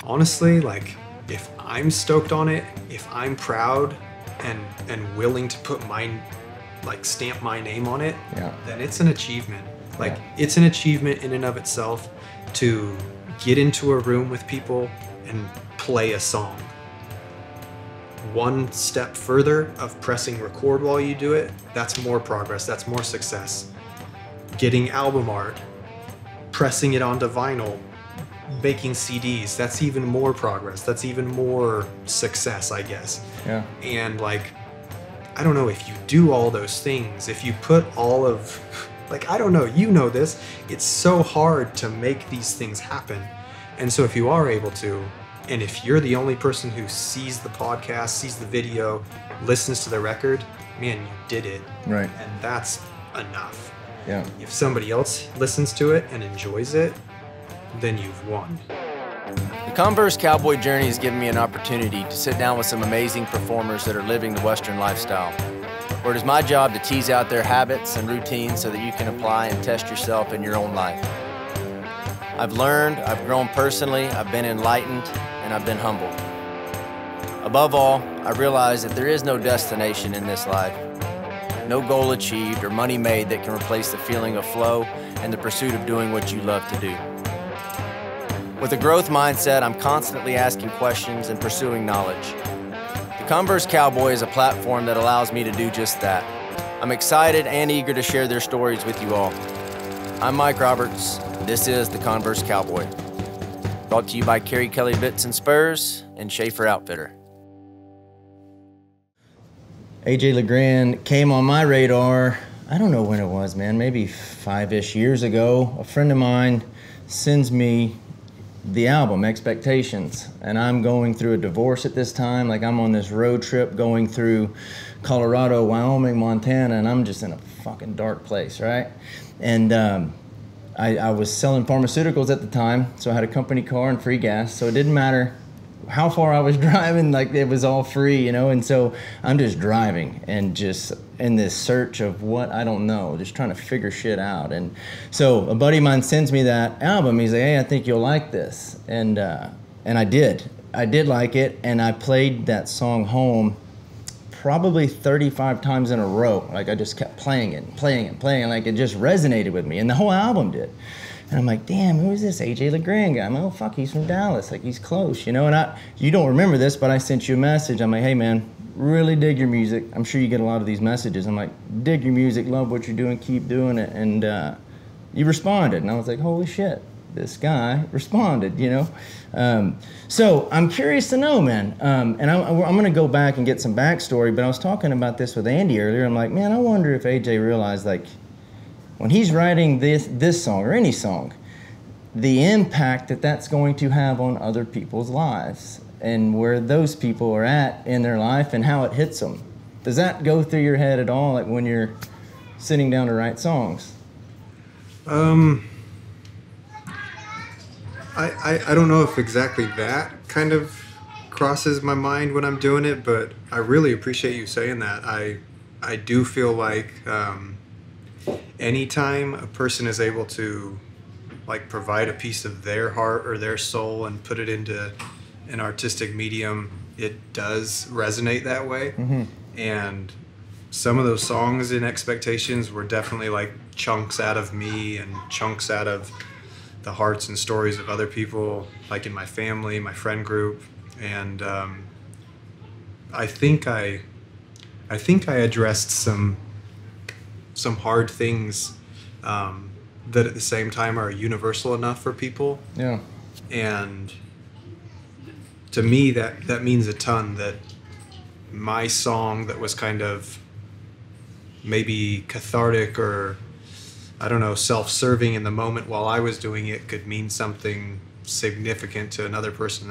honestly, like, if I'm stoked on it, if I'm proud and willing to put stamp my name on it, then it's an achievement. Like, it's an achievement in and of itself to get into a room with people and play a song. One step further of pressing record while you do it, that's more progress, that's more success. Getting album art, pressing it onto vinyl, making CDs, that's even more progress, that's even more success, I guess. Yeah. And like, I don't know, if you do all those things, if you put all of, like, I don't know, you know this, it's so hard to make these things happen. And so if you are able to, and if you're the only person who sees the podcast, sees the video, listens to the record, man, you did it. Right. And that's enough. Yeah. If somebody else listens to it and enjoys it, then you've won. The Converse Cowboy journey has given me an opportunity to sit down with some amazing performers that are living the Western lifestyle, where it is my job to tease out their habits and routines so that you can apply and test yourself in your own life. I've learned, I've grown personally, I've been enlightened, and I've been humbled. Above all, I realize that there is no destination in this life, no goal achieved or money made that can replace the feeling of flow and the pursuit of doing what you love to do. With a growth mindset, I'm constantly asking questions and pursuing knowledge. The Converse Cowboy is a platform that allows me to do just that. I'm excited and eager to share their stories with you all. I'm Mike Roberts. This is the Converse Cowboy. Brought to you by Kerry Kelly Bits and Spurs and Shaefer Outfitter. AJ LeGrand came on my radar, I don't know when it was, man, maybe 5-ish years ago. A friend of mine sends me the album, Expectations, and I'm going through a divorce at this time. Like, I'm on this road trip going through Colorado, Wyoming, Montana, and I'm just in a fucking dark place, right? And I was selling pharmaceuticals at the time, so I had a company car and free gas, so it didn't matter how far I was driving, like, it was all free, you know? And so I'm just driving and just in this search of what I don't know, just trying to figure shit out. And so a buddy of mine sends me that album. He's like, hey, I think you'll like this. And I did like it, and I played that song home probably 35 times in a row. Like, I just kept playing it, like it just resonated with me, and the whole album did. And I'm like, damn, who is this AJ LeGrand guy? I'm like, oh fuck, he's from Dallas, like, he's close, you know? And you don't remember this, but I sent you a message. I'm like, hey man, really dig your music. I'm sure you get a lot of these messages. I'm like, dig your music, love what you're doing, keep doing it. And you responded, and I was like, holy shit, this guy responded, you know? So I'm curious to know, man, and I'm gonna go back and get some backstory, but I was talking about this with Andy earlier. I'm like, man, I wonder if AJ realized, like, when he's writing this song or any song, the impact that that's going to have on other people's lives and where those people are at in their life and how it hits them. Does that go through your head at all, like when you're sitting down to write songs? I don't know if exactly that kind of crosses my mind when I'm doing it, but I really appreciate you saying that. I do feel like anytime a person is able to, like, provide a piece of their heart or their soul and put it into an artistic medium, it does resonate that way. Mm-hmm. And some of those songs in Expectations were definitely like chunks out of me and chunks out of the hearts and stories of other people, like in my family, my friend group. And I think I addressed some hard things that at the same time are universal enough for people. Yeah. And to me, that means a ton, that my song that was kind of maybe cathartic or, I don't know, self-serving in the moment while I was doing it could mean something significant to another person.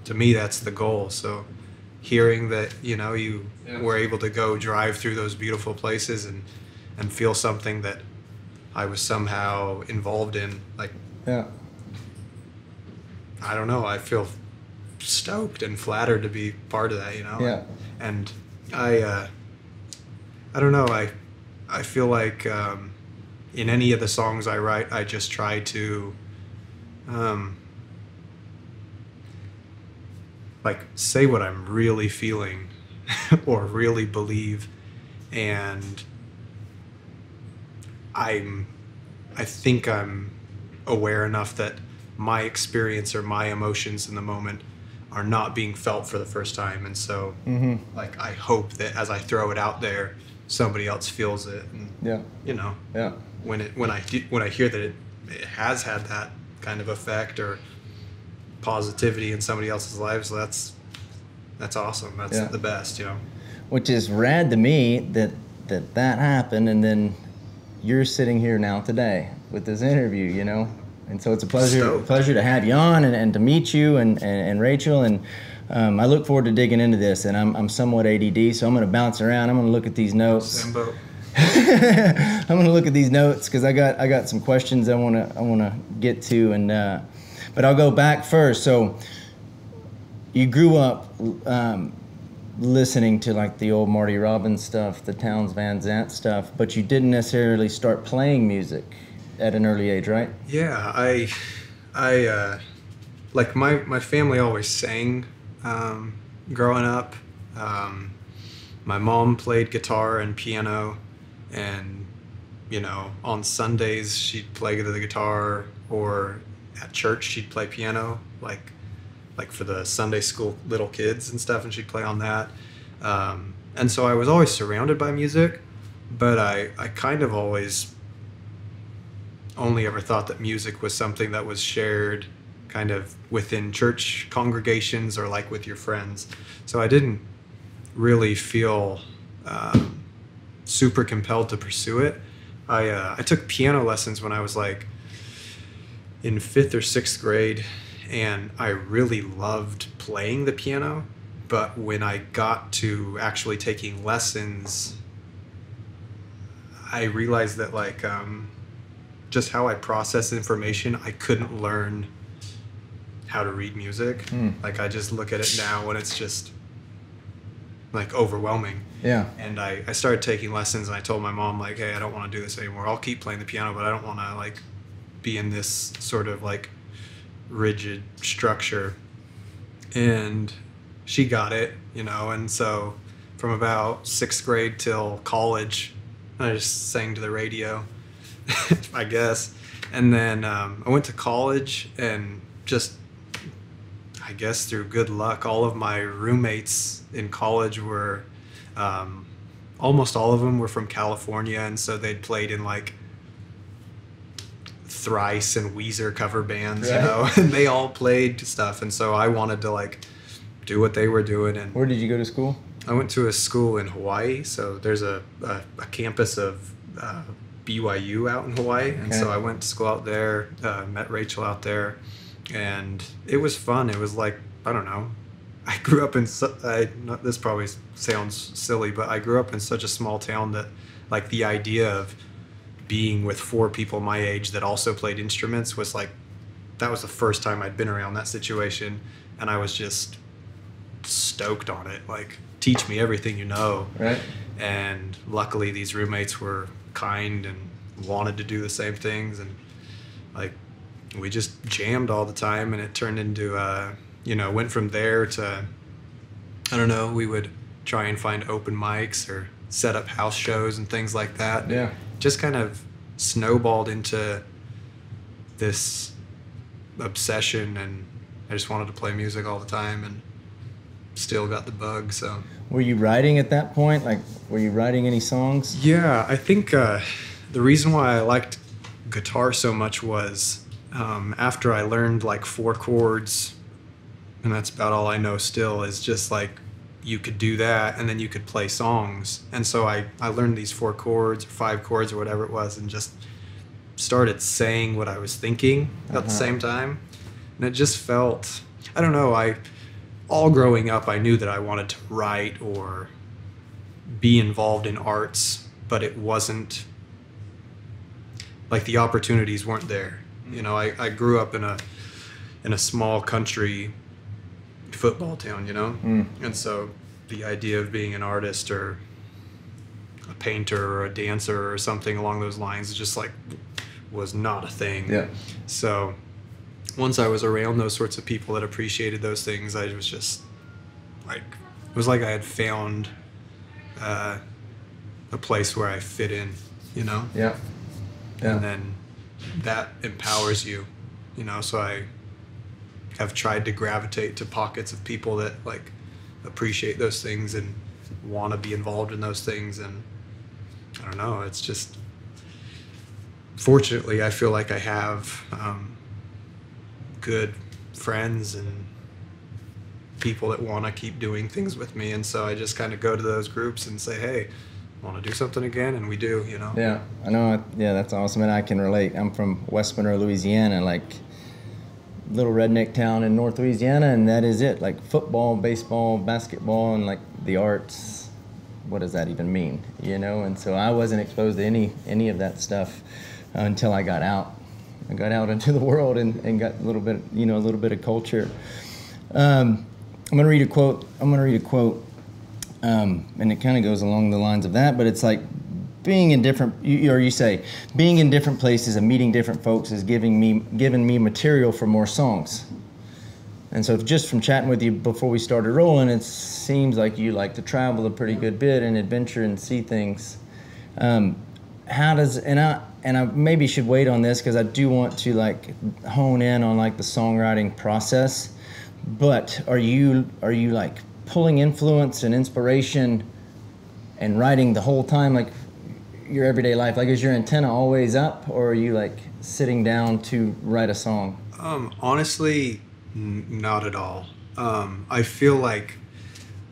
To me, that's the goal. So hearing that, you know, you were able to go drive through those beautiful places and feel something that I was somehow involved in, like, yeah, I don't know, I feel stoked and flattered to be part of that, you know? Yeah. And I don't know, I feel like in any of the songs I write, I just try to like say what I'm really feeling or really believe. And I think I'm aware enough that my experience or my emotions in the moment are not being felt for the first time. And so like I hope that as I throw it out there, somebody else feels it. And you know, when I hear that it has had that kind of effect or positivity in somebody else's lives, that's awesome. That's the best, you know. Which is rad to me that happened, and then you're sitting here now today with this interview, you know. And so it's a pleasure to have you on and to meet you and Rachel, and I look forward to digging into this. And I'm somewhat ADD, so I'm going to bounce around. I'm going to look at these notes. Same boat. I'm going to look at these notes because I got some questions I want to get to, and but I'll go back first. So you grew up listening to like the old Marty Robbins stuff, the Townes Van Zandt stuff, but you didn't necessarily start playing music at an early age, right? Yeah, I like my family always sang growing up. My mom played guitar and piano, and you know, on Sundays she'd play the guitar, or at church she'd play piano, like for the Sunday school little kids and stuff, and she'd play on that. And so I was always surrounded by music, but I kind of always only ever thought that music was something that was shared kind of within church congregations or like with your friends. So I didn't really feel super compelled to pursue it. I took piano lessons when I was like in 5th or 6th grade, and I really loved playing the piano. But when I got to actually taking lessons, I realized that like just how I process information, I couldn't learn how to read music. Like I just look at it now and it's just like overwhelming. Yeah. And I started taking lessons, and I told my mom like, hey, I don't want to do this anymore. I'll keep playing the piano, but I don't want to like be in this sort of like rigid structure. And she got it, you know. And so from about 6th grade till college, I just sang to the radio, I guess. And then I went to college, and just, I guess through good luck, all of my roommates in college were, almost all of them were from California, and so they'd played in like Thrice and Weezer cover bands, right, you know, and they all played stuff, and so I wanted to like do what they were doing. And where did you go to school? I went to a school in Hawaii, so there's a campus of BYU out in Hawaii, and so I went to school out there, met Rachel out there, and it was fun. It was like, I don't know, I grew up in, this probably sounds silly, but I grew up in such a small town that like the idea of being with 4 people my age that also played instruments was like, that was the first time I'd been around that situation, and I was just stoked on it. Like, teach me everything you know. Right. And luckily these roommates were kind and wanted to do the same things, and like we just jammed all the time, and it turned into you know, went from there to, I don't know, we would try and find open mics or set up house shows and things like that. Yeah. Just kind of snowballed into this obsession, and I just wanted to play music all the time, and still got the bug. So were you writing at that point? Like, were you writing any songs? Yeah, I think the reason why I liked guitar so much was after I learned like 4 chords, and that's about all I know still, is just like you could do that and then you could play songs. And so I learned these 4 chords or 5 chords or whatever it was, and just started saying what I was thinking at the same time. And it just felt, I don't know, all growing up I knew that I wanted to write or be involved in arts, but it wasn't like the opportunities weren't there. You know, I grew up in a small country football town, you know, and so the idea of being an artist or a painter or a dancer or something along those lines just like was not a thing. Yeah. So once I was around those sorts of people that appreciated those things, I was just like, it was like I had found a place where I fit in, you know? Yeah. Yeah. And then that empowers you, you know? So I have tried to gravitate to pockets of people that like appreciate those things and want to be involved in those things. And I don't know, it's just, fortunately, I feel like I have good friends and people that want to keep doing things with me. And so I just kind of go to those groups and say, hey, want to do something again? And we do, you know? Yeah, I know. Yeah, that's awesome. And I can relate. I'm from West Monroe, Louisiana, like little redneck town in North Louisiana. And that is it. Like football, baseball, basketball, and like the arts. What does that even mean? You know? And so I wasn't exposed to any of that stuff until I got out. I got out into the world and got a little bit, you know, a little bit of culture. I'm going to read a quote. And it kind of goes along the lines of that, but it's like being in different, or you say, being in different places and meeting different folks is giving me material for more songs. And so just from chatting with you before we started rolling, it seems like you like to travel a pretty good bit and adventure and see things. How does, and I maybe should wait on this because I do want to like hone in on like the songwriting process, but are you like pulling influence and inspiration and writing the whole time, like your everyday life? Like, is your antenna always up, or are you like sitting down to write a song? Honestly, not at all. I feel like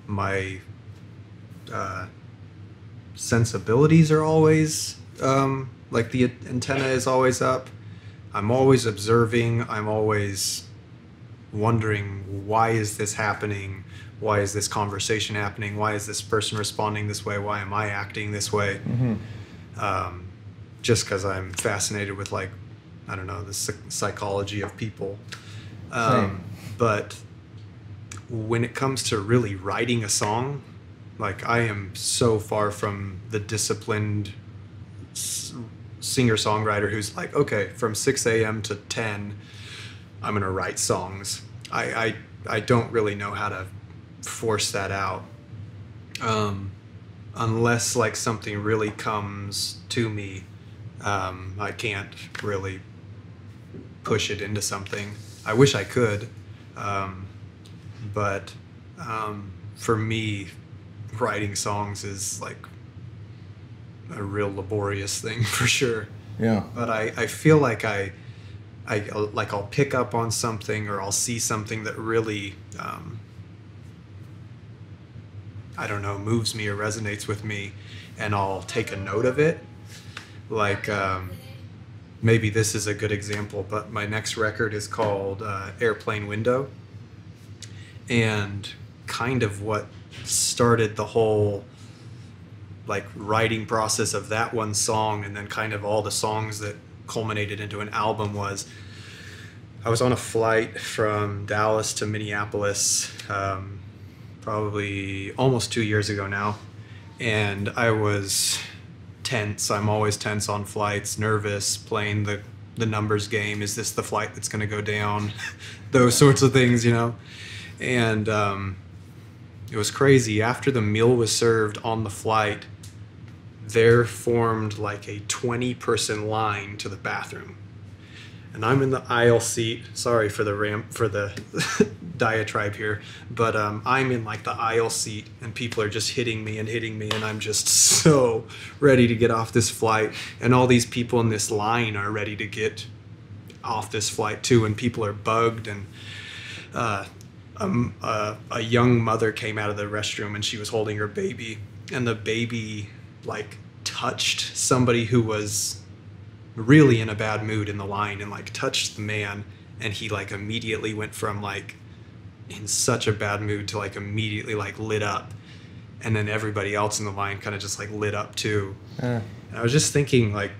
my sensibilities are always like the antenna is always up. I'm always observing. I'm always wondering, why is this happening? Why is this conversation happening? Why is this person responding this way? Why am I acting this way? Mm-hmm. Just because I'm fascinated with, like, I don't know, the psychology of people. But when it comes to really writing a song, like, I am so far from the disciplined singer-songwriter who's like, okay, from 6 a.m. to 10, I'm going to write songs. I don't really know how to force that out. Unless like something really comes to me, I can't really push it into something. I wish I could, but for me, writing songs is like a real laborious thing for sure. Yeah. But I feel like I'll pick up on something, or I'll see something that really, I don't know, moves me or resonates with me, and I'll take a note of it. Like, maybe this is a good example, but my next record is called Airplane Window. And kind of what started the whole like writing process of that one song, and then kind of all the songs that culminated into an album, was I was on a flight from Dallas to Minneapolis, probably almost 2 years ago now, and I was tense. I'm always tense on flights, nervous, playing the numbers game. Is this the flight that's going to go down? Those sorts of things, you know. And it was crazy. After the meal was served on the flight, there formed like a 20-person line to the bathroom, and I'm in the aisle seat. Sorry for the diatribe here, but I'm in like the aisle seat, and people are just hitting me, and I'm just so ready to get off this flight, and all these people in this line are ready to get off this flight too, and people are bugged. And a young mother came out of the restroom, and she was holding her baby, and the baby like touched somebody who was really in a bad mood in the line, and like touched the man, and he like immediately went from like in such a bad mood to like immediately like lit up, and then everybody else in the line kind of just like lit up too. And I was just thinking, like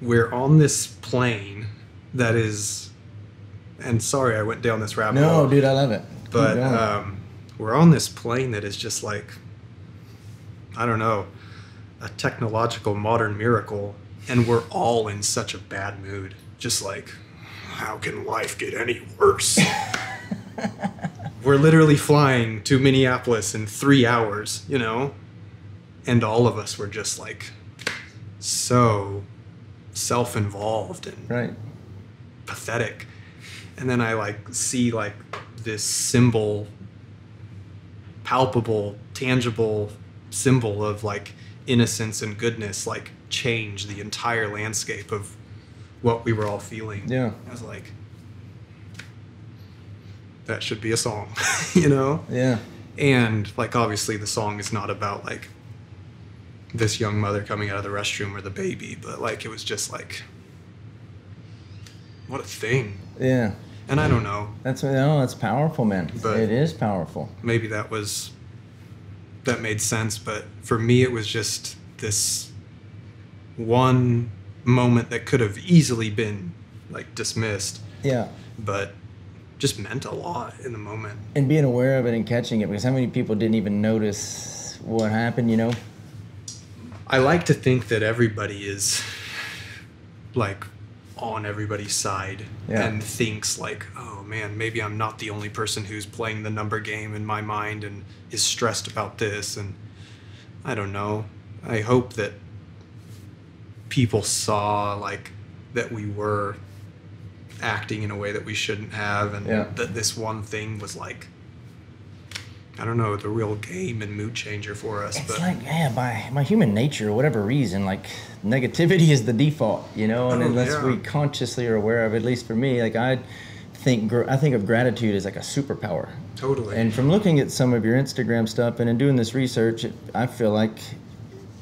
we're on this plane that is, and sorry I went down this rabbit hole. No, dude, I love it. But we're on this plane that is just like, I don't know, a technological modern miracle, and we're all in such a bad mood. Just like, how can life get any worse? We're literally flying to Minneapolis in 3 hours, you know? And all of us were just like so self-involved and Right. pathetic. And then I like see like this symbol, palpable, tangible symbol of like innocence and goodness, like change the entire landscape of what we were all feeling. Yeah. I was like, that should be a song, you know? Yeah. And like obviously the song is not about like this young mother coming out of the restroom or the baby, but like it was just like, what a thing. Yeah. And I don't know, That's powerful, man. But- it is powerful. maybe that made sense, but for me it was just this one moment that could have easily been like dismissed, Yeah. but just meant a lot in the moment. And being aware of it and catching it, because how many people didn't even notice what happened, you know? I like to think that everybody is like on everybody's side Yeah. and thinks like, oh man, maybe I'm not the only person who's playing the number game in my mind and is stressed about this. And I don't know. I hope that people saw like that we were acting in a way that we shouldn't have, and Yeah. that this one thing was like, I don't know, the real game and mood changer for us. It's But like, yeah, by human nature, whatever reason, like negativity is the default, you know, and Oh, unless yeah. we consciously are aware of it, at least for me, like I think of gratitude as like a superpower. totally. And from looking at some of your Instagram stuff and in doing this research, I feel like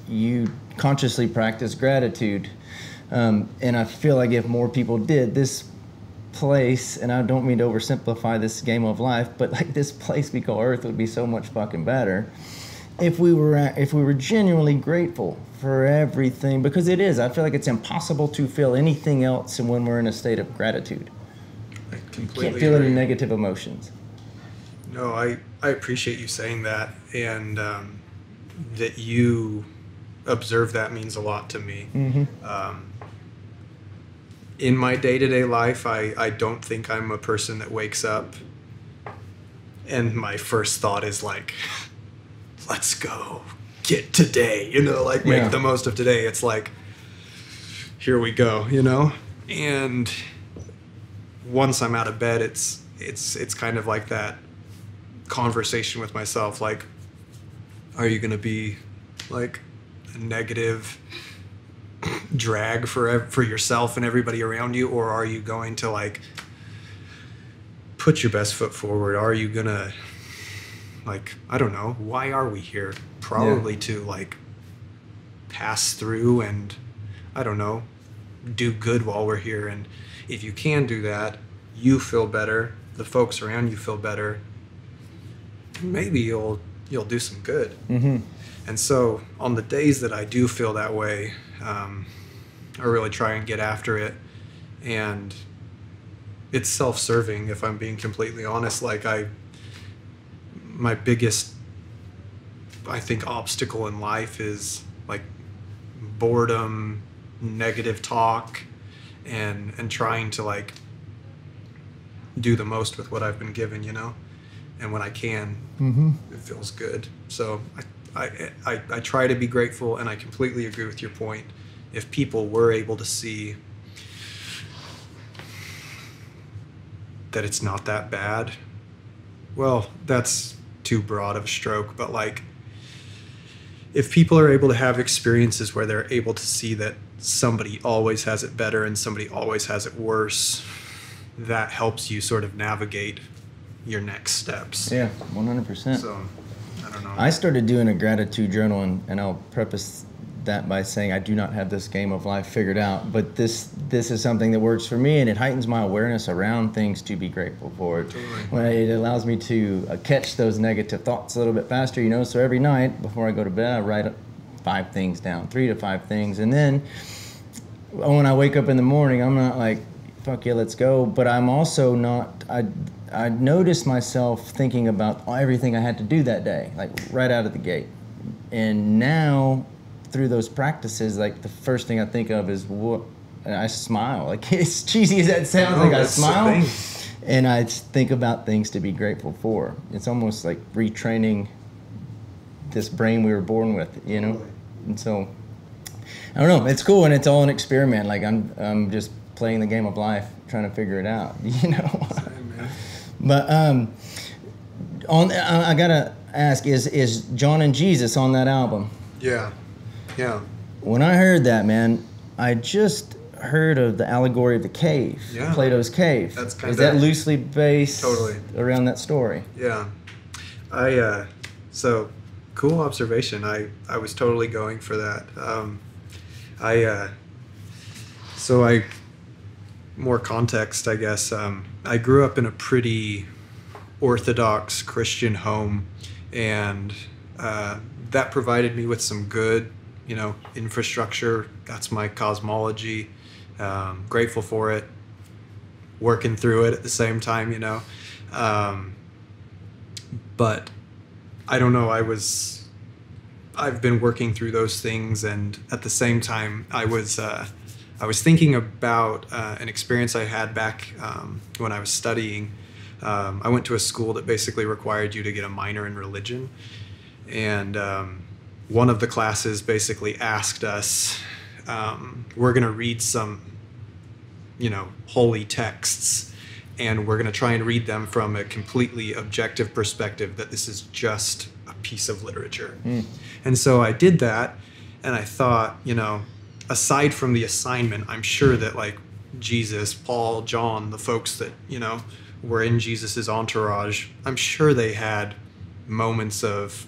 you consciously practice gratitude. And I feel like if more people did, this place, and I don't mean to oversimplify this game of life, but like this place we call Earth would be so much fucking better if we were genuinely grateful for everything, because it is. I feel like it's impossible to feel anything else when we're in a state of gratitude. I You completely can't feel any agree. negative emotions. No, I appreciate you saying that, and that you observe that means a lot to me. Mm-hmm. In my day-to-day life, I don't think I'm a person that wakes up and my first thought is like, let's go get today, you know, like make Yeah. the most of today. It's like, here we go, you know? And once I'm out of bed, it's kind of like that conversation with myself, like, are you going to be like a negative drag for yourself and everybody around you, or are you going to like put your best foot forward? Are you gonna, like, I don't know, why are we here? Probably to like pass through and, I don't know, do good while we're here. And if you can do that, you feel better, the folks around you feel better, maybe you'll do some good. Mm-hmm. And so on the days that I do feel that way, I really try and get after it. And it's self-serving, if I'm being completely honest. Like my biggest, I think, obstacle in life is like boredom, negative talk, and trying to like do the most with what I've been given, you know? And when I can, it feels good. So I try to be grateful, and I completely agree with your point. If people were able to see that it's not that bad, well, that's too broad of a stroke, but like, if people are able to have experiences where they're able to see that somebody always has it better and somebody always has it worse, that helps you sort of navigate your next steps. Yeah, 100%. So, I don't know. I started doing a gratitude journal, and I'll preface that by saying I do not have this game of life figured out, but this is something that works for me, and it heightens my awareness around things to be grateful for. Totally. When it allows me to catch those negative thoughts a little bit faster, you know. So every night before I go to bed, I write 5 things down, 3 to 5 things, and then when I wake up in the morning, I'm not like, fuck yeah, let's go, but I'm also not. I noticed myself thinking about everything I had to do that day, like right out of the gate. And now, through those practices, like the first thing I think of is what and I smile. Like, as cheesy as that sounds, No, like I that's the smile. thing. And I think about things to be grateful for. It's almost like retraining this brain we were born with, you know? And so, I don't know, it's cool, and it's all an experiment. Like, I'm just playing the game of life, trying to figure it out, you know? Same, man. But I gotta ask, is John and Jesus on that album? Yeah. When I heard that, man, I just heard of the allegory of the cave, Yeah. Plato's cave. That's kinda- Is that loosely based Totally. around that story? Yeah. So cool observation. I was totally going for that. More context, I guess. I grew up in a pretty Orthodox Christian home, and that provided me with some good, infrastructure. That's my cosmology. Grateful for it. Working through it at the same time, but I don't know. I've been working through those things, and at the same time, I was thinking about an experience I had back when I was studying. I went to a school that basically required you to get a minor in religion, and one of the classes basically asked us, we're going to read some, holy texts, and we're going to try and read them from a completely objective perspective, that this is just a piece of literature. And so I did that, and I thought, aside from the assignment, I'm sure that like Jesus, Paul, John, the folks that, were in Jesus's entourage, I'm sure they had moments of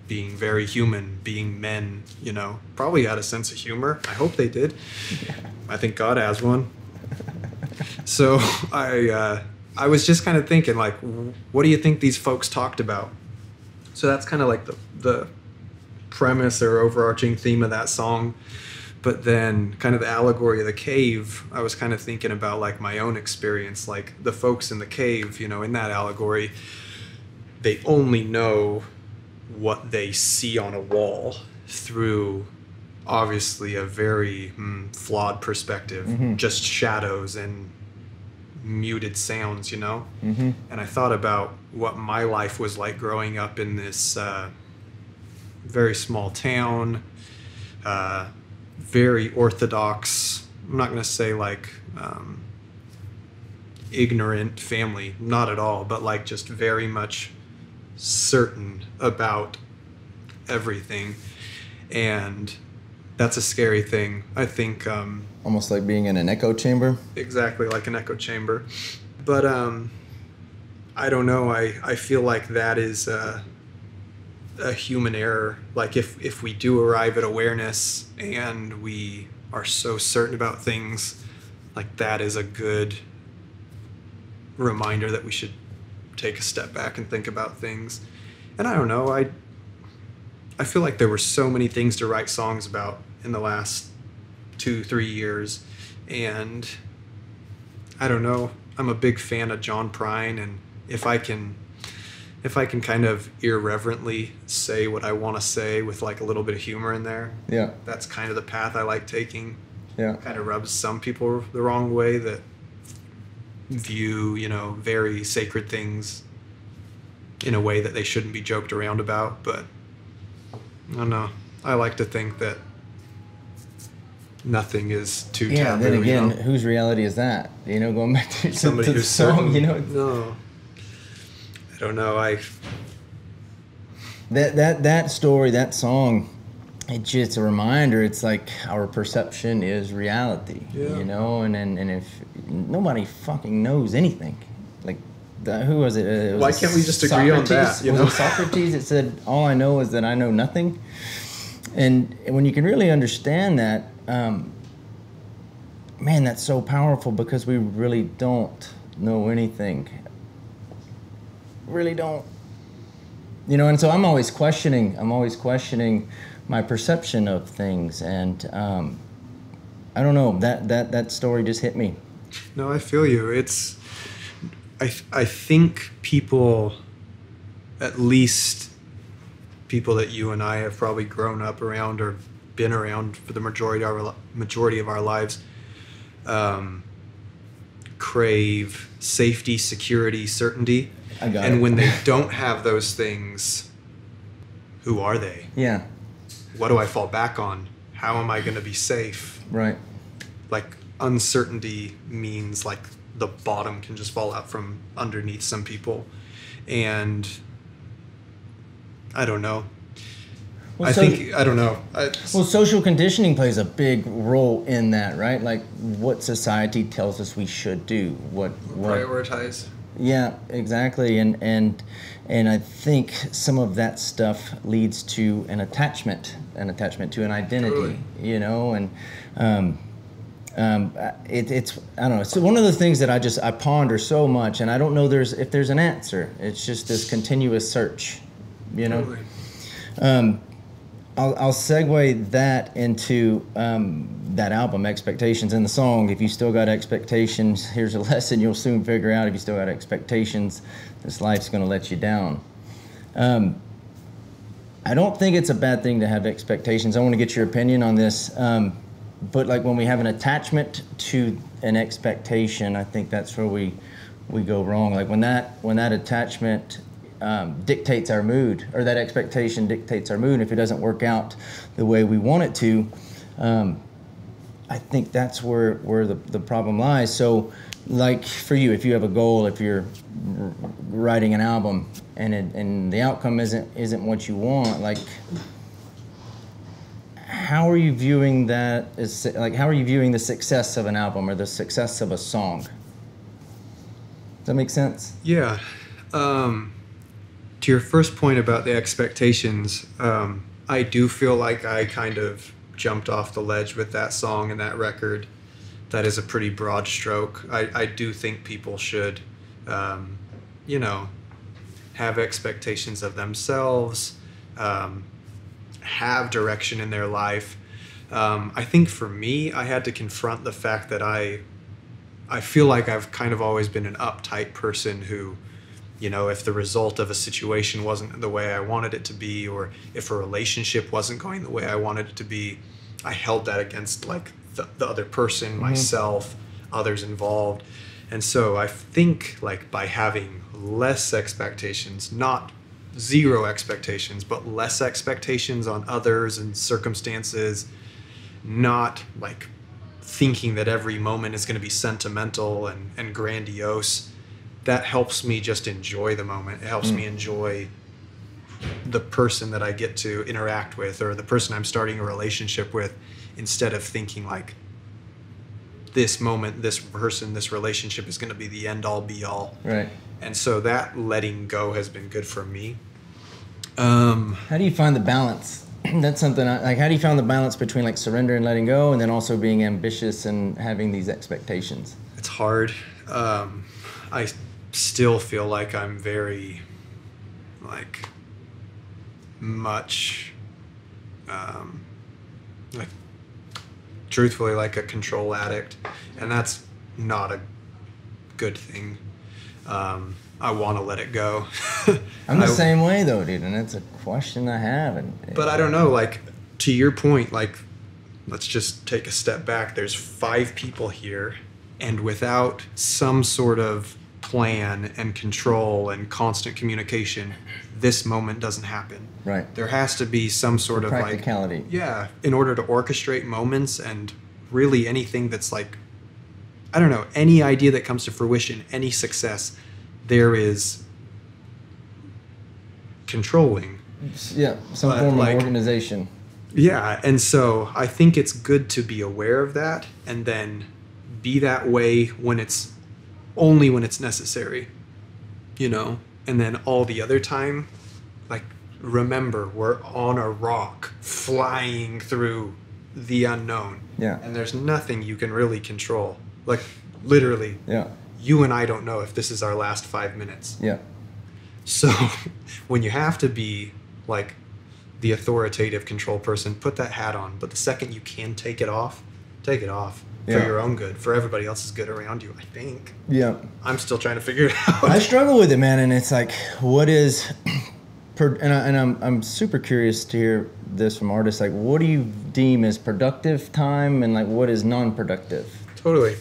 being very human, being men, probably had a sense of humor. I hope they did. I think God has one. So I was just kind of thinking, like, what do you think these folks talked about? So that's kind of like the premise or overarching theme of that song. But then kind of the allegory of the cave, I was kind of thinking about like my own experience, like the folks in the cave, in that allegory, they only know what they see on a wall through obviously a very flawed perspective, just shadows and muted sounds, And I thought about what my life was like growing up in this very small town, very orthodox, I'm not going to say like ignorant family, not at all, but like just very much certain about everything. And that's a scary thing, I think. Almost like being in an echo chamber? Exactly, like an echo chamber. But I don't know, I feel like that is a human error. Like if we do arrive at awareness and we are so certain about things, like that is a good reminder that we should take a step back and think about things. And I don't know, I feel like there were so many things to write songs about in the last 2-3 years, and I don't know, I'm a big fan of John Prine, and if I can kind of irreverently say what I want to say with like a little bit of humor in there, Yeah. that's kind of the path I like taking. Yeah. Kind of rubs some people the wrong way that view, very sacred things in a way that they shouldn't be joked around about. But I don't know. I like to think that nothing is too taboo. Then again, whose reality is that? Going back to Somebody to the who's song, certain. No. I don't know. That story, that song, it's a reminder. It's like our perception is reality, and if nobody fucking knows anything, like who was it? It was Why can't we just agree on that? Was it Socrates that said, "All I know is that I know nothing"? And when you can really understand that, man, that's so powerful, because we really don't know anything. Really don't. And so I'm always questioning my perception of things, and I don't know, that story just hit me. No, I feel you. I think people, at least people that you and I have probably grown up around or been around for the majority of our lives crave safety, security, certainty. And when they don't have those things, who are they? Yeah. What do I fall back on? How am I going to be safe? Right. Like, uncertainty means like the bottom can just fall out from underneath some people. And I don't know. Well, I don't know. Well, social conditioning plays a big role in that, right? Like what society tells us we should do, what prioritize. Yeah, exactly. And I think some of that stuff leads to an attachment to an identity, Totally. you know, and it's I don't know. It's one of the things that I ponder so much, and I don't know if there's an answer. It's just this continuous search, you know. Totally. I'll segue that into that album, Expectations, in the song. If you still got expectations, here's a lesson you'll soon figure out. If you still got expectations, this life's going to let you down. I don't think it's a bad thing to have expectations. I want to get your opinion on this. But like when we have an attachment to an expectation, I think that's where we go wrong. Like when that attachment dictates our mood, or that expectation dictates our mood, and if it doesn't work out the way we want it to, I think that's where the problem lies. So like for you, if you have a goal, if you're writing an album and the outcome isn't what you want, like how are you viewing that how are you viewing the success of an album or the success of a song? Does that make sense? Yeah. To your first point about the expectations, I do feel like I kind of jumped off the ledge with that song and that record. That is a pretty broad stroke. I do think people should, have expectations of themselves, have direction in their life. I think for me, I had to confront the fact that I feel like I've kind of always been an uptight person who, if the result of a situation wasn't the way I wanted it to be, or if a relationship wasn't going the way I wanted it to be, I held that against like the other person, myself, others involved. And so I think like by having less expectations, not zero expectations, but less expectations on others and circumstances, not like thinking that every moment is going to be sentimental and grandiose, that helps me just enjoy the moment. It helps me enjoy the person that I get to interact with, or the person I'm starting a relationship with, instead of thinking like this moment, this person, this relationship is going to be the end all be all. Right. And so that letting go has been good for me. How do you find the balance? That's something how do you find the balance between like surrender and letting go, and then also being ambitious and having these expectations? It's hard. I still feel like I'm very like much like truthfully like a control addict, and that's not a good thing. I want to let it go. I'm the same way though, dude, and it's a question I have. But I don't know, like to your point, like let's just take a step back. There's 5 people here, and without some sort of plan and control and constant communication, this moment doesn't happen. Right. There has to be some sort of practicality. Like, yeah, in order to orchestrate moments, and really anything that's like, I don't know, any idea that comes to fruition, any success, there is controlling. Yeah, some form of organization. Yeah, and so I think it's good to be aware of that, and then be that way only when it's necessary, and then all the other time, like, remember, we're on a rock flying through the unknown. Yeah. And there's nothing you can really control. Like, literally. Yeah. You and I don't know if this is our last 5 minutes. Yeah. So when you have to be like the authoritative control person, put that hat on. But the second you can take it off for your own good, for everybody else's good around you, I think. Yeah. I'm still trying to figure it out. I struggle with it, man, and it's like, what is, and I'm super curious to hear this from artists, like what do you deem as productive time and like what is non-productive? Totally.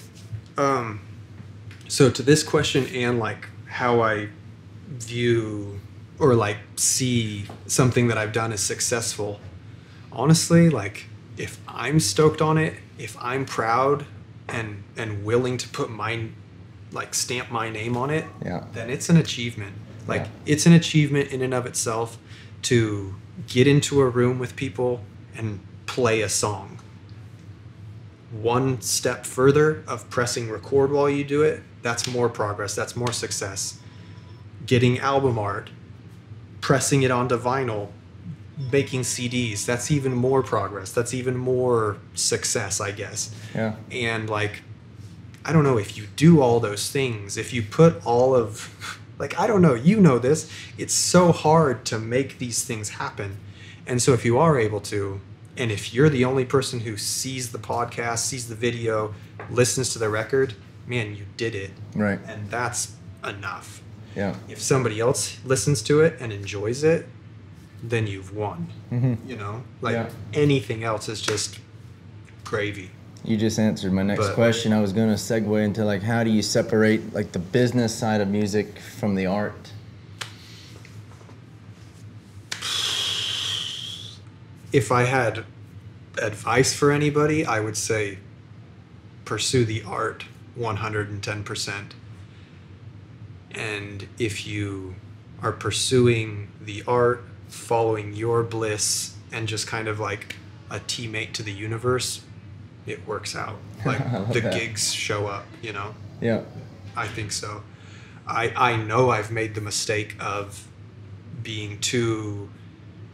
So to this question and like how I view or like see something that I've done as successful, honestly, like if I'm stoked on it, if I'm proud and willing to put like stamp my name on it, then it's an achievement. Like it's an achievement in and of itself to get into a room with people and play a song. One step further of pressing record while you do it, that's more progress, that's more success. Getting album art, pressing it onto vinyl, making CDs, that's even more progress, that's even more success, I guess. Yeah. And like, I don't know, if you do all those things, if you put all of, like, I don't know, you know this, it's so hard to make these things happen. And so if you are able to, and if you're the only person who sees the podcast, sees the video, listens to the record, man, you did it. Right. And that's enough. Yeah. If somebody else listens to it and enjoys it, then you've won. You know, like anything else is just gravy. You just answered my next question. I was going to segue into like, how do you separate like the business side of music from the art? If I had advice for anybody, I would say pursue the art 110%. And if you are pursuing the art, following your bliss, and just kind of like a teammate to the universe, it works out. Like the gigs show up, you know? Yeah. I think so. I know I've made the mistake of being too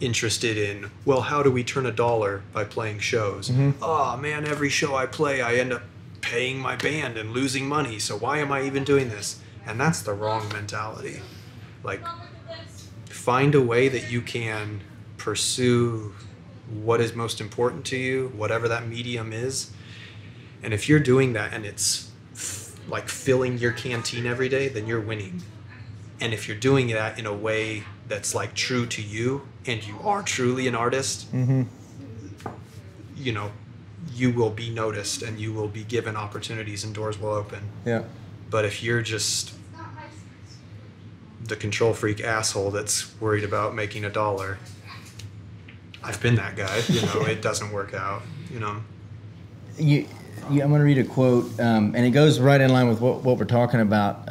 interested in, well, how do we turn $1 by playing shows? Oh man, every show I play, I end up paying my band and losing money. So why am I even doing this? And that's the wrong mentality. Like, find a way that you can pursue what is most important to you, whatever that medium is. And if you're doing that and it's like filling your canteen every day, then you're winning. And if you're doing that in a way that's like true to you and you are truly an artist, you know, you will be noticed and you will be given opportunities and doors will open. Yeah. But if you're just the control freak asshole that's worried about making $1, I've been that guy, you know, it doesn't work out, you know. I'm going to read a quote, and it goes right in line with what we're talking about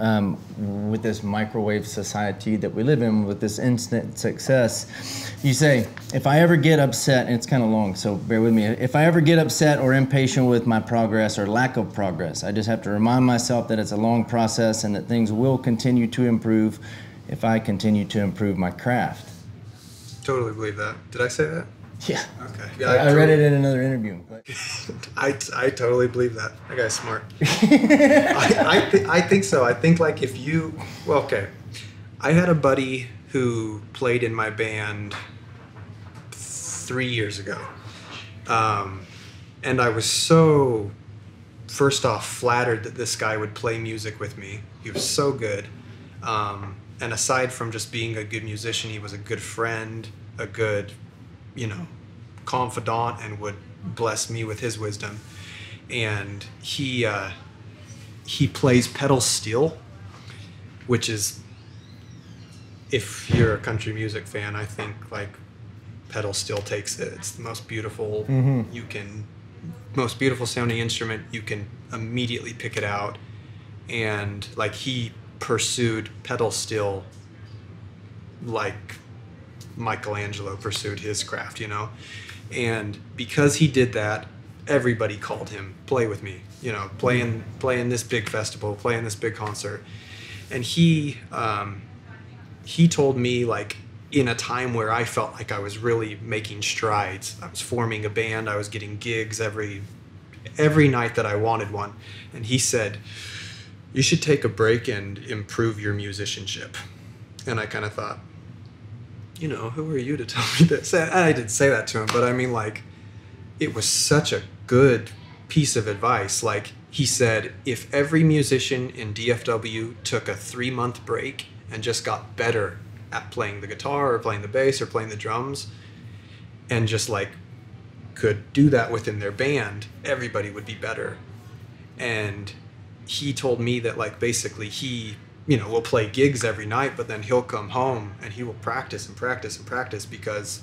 with this microwave society that we live in, with this instant success. You say, if I ever get upset, and it's kind of long, so bear with me. If I ever get upset or impatient with my progress or lack of progress, I just have to remind myself that it's a long process and that things will continue to improve if I continue to improve my craft. Totally believe that. Did I say that? Yeah. Okay. Yeah, I read it in another interview. But. I totally believe that. That guy's smart. I think so. I think like if you, well, okay. I had a buddy who played in my band 3 years ago. And I was so, first off, flattered that this guy would play music with me. He was so good. And aside from just being a good musician, he was a good friend, a good, you know, confidant, and would bless me with his wisdom. And he plays pedal steel, which is, if you're a country music fan, I think like pedal steel takes it. It's the most beautiful most beautiful sounding instrument. You can immediately pick it out. And like he pursued pedal steel like Michelangelo pursued his craft, you know. And because he did that, everybody called him, play with me, you know, play in this big festival, play in this big concert. And he told me, like, in a time where I felt like I was really making strides, I was forming a band, I was getting gigs every night that I wanted one. And he said, you should take a break and improve your musicianship. And I kind of thought, you know, who are you to tell me this? I didn't say that to him, but I mean, like, it was such a good piece of advice. Like, he said, if every musician in DFW took a 3-month break and just got better at playing the guitar or playing the bass or playing the drums, and just like could do that within their band, everybody would be better. And he told me that like basically he, you know, will play gigs every night, but then he'll come home and he will practice and practice and practice, because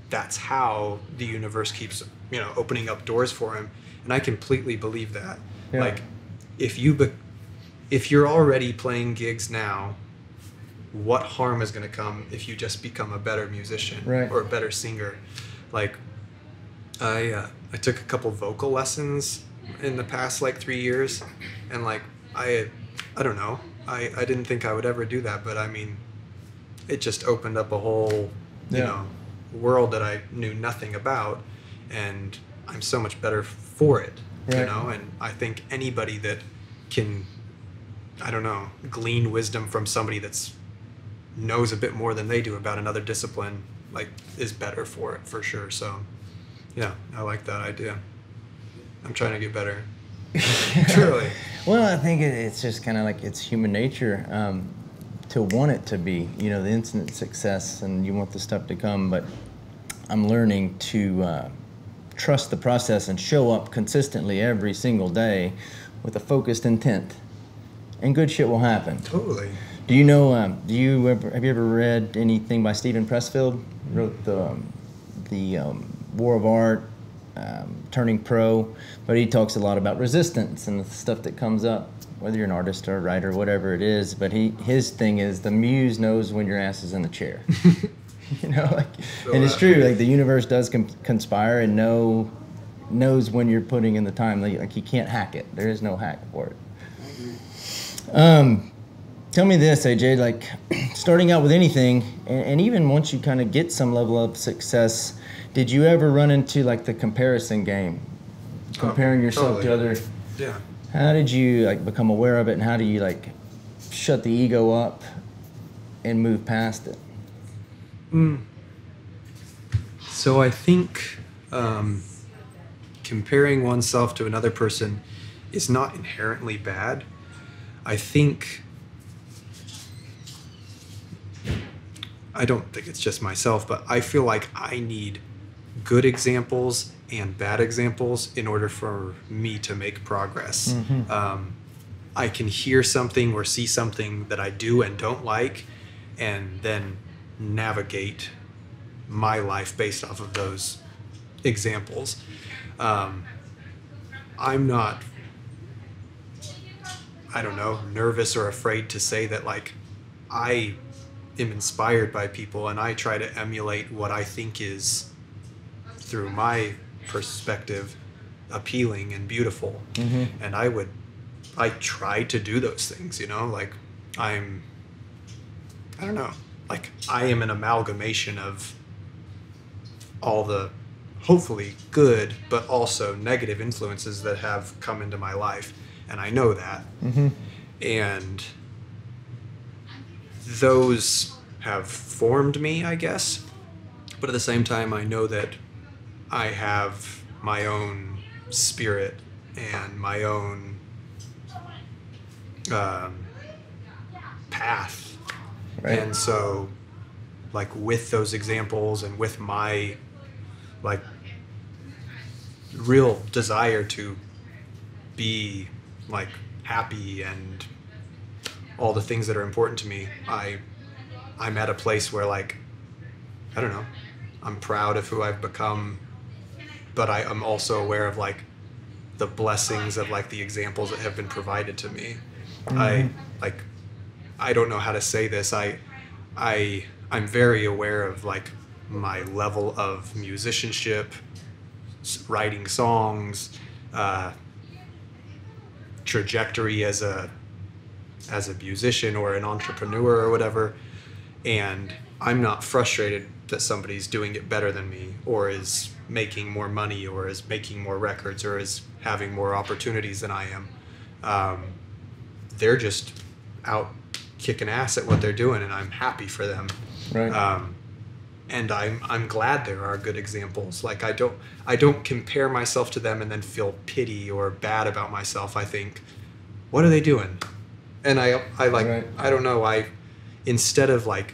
that's how the universe keeps, you know, opening up doors for him. And I completely believe that. Yeah. Like if you're already playing gigs now, what harm is going to come if you just become a better musician, right, or a better singer? Like I took a couple vocal lessons in the past like 3 years, and like I don't know, I didn't think I would ever do that, but I mean, it just opened up a whole, you know, world that I knew nothing about, and I'm so much better for it, right, you know. And I think anybody that can, I don't know, glean wisdom from somebody that's knows a bit more than they do about another discipline, like, is better for it, for sure. So yeah, I like that idea. I'm trying to get better. Truly. Well, I think it's just kind of like it's human nature to want it to be, you know, the instant success, and you want the stuff to come. But I'm learning to trust the process and show up consistently every single day with a focused intent, and good shit will happen. Totally. Do you know? Have you ever read anything by Stephen Pressfield? He wrote the War of Art, Turning Pro, but he talks a lot about resistance and the stuff that comes up, whether you're an artist or a writer, whatever it is. But his thing is the muse knows when your ass is in the chair. You know, like, and it's true. Like the universe does conspire and knows when you're putting in the time. Like you can't hack it. There is no hack for it. Tell me this, AJ, like starting out with anything, and even once you kind of get some level of success, did you ever run into like the comparison game? Comparing yourself to other. Yeah. How did you like become aware of it, and how do you like shut the ego up and move past it? So I think comparing oneself to another person is not inherently bad. I don't think it's just myself, but I feel like I need good examples and bad examples in order for me to make progress. Mm-hmm. I can hear something or see something that I do and don't like, and then navigate my life based off of those examples. I'm not, I don't know, nervous or afraid to say that like I am inspired by people, and I try to emulate what I think is, through my perspective, appealing and beautiful. Mm-hmm. And I try to do those things, you know, like I don't know, like I am an amalgamation of all the hopefully good but also negative influences that have come into my life, and I know that. Mm-hmm. And those have formed me, I guess, but at the same time I know that I have my own spirit and my own path. Right. And so like with those examples and with my like real desire to be like happy and all the things that are important to me, I'm at a place where like, I don't know, I'm proud of who I've become, but I'm also aware of like the blessings of like the examples that have been provided to me. Mm-hmm. I don't know how to say this. I'm very aware of like my level of musicianship, writing songs, trajectory as a musician or an entrepreneur or whatever, and I'm not frustrated that somebody's doing it better than me, or is making more money, or is making more records, or is having more opportunities than I am. They're just out kicking ass at what they're doing, and I'm happy for them. Right. And I'm glad there are good examples. Like I don't compare myself to them and then feel pity or bad about myself. I think, what are they doing? And I like, right. I don't know, instead of like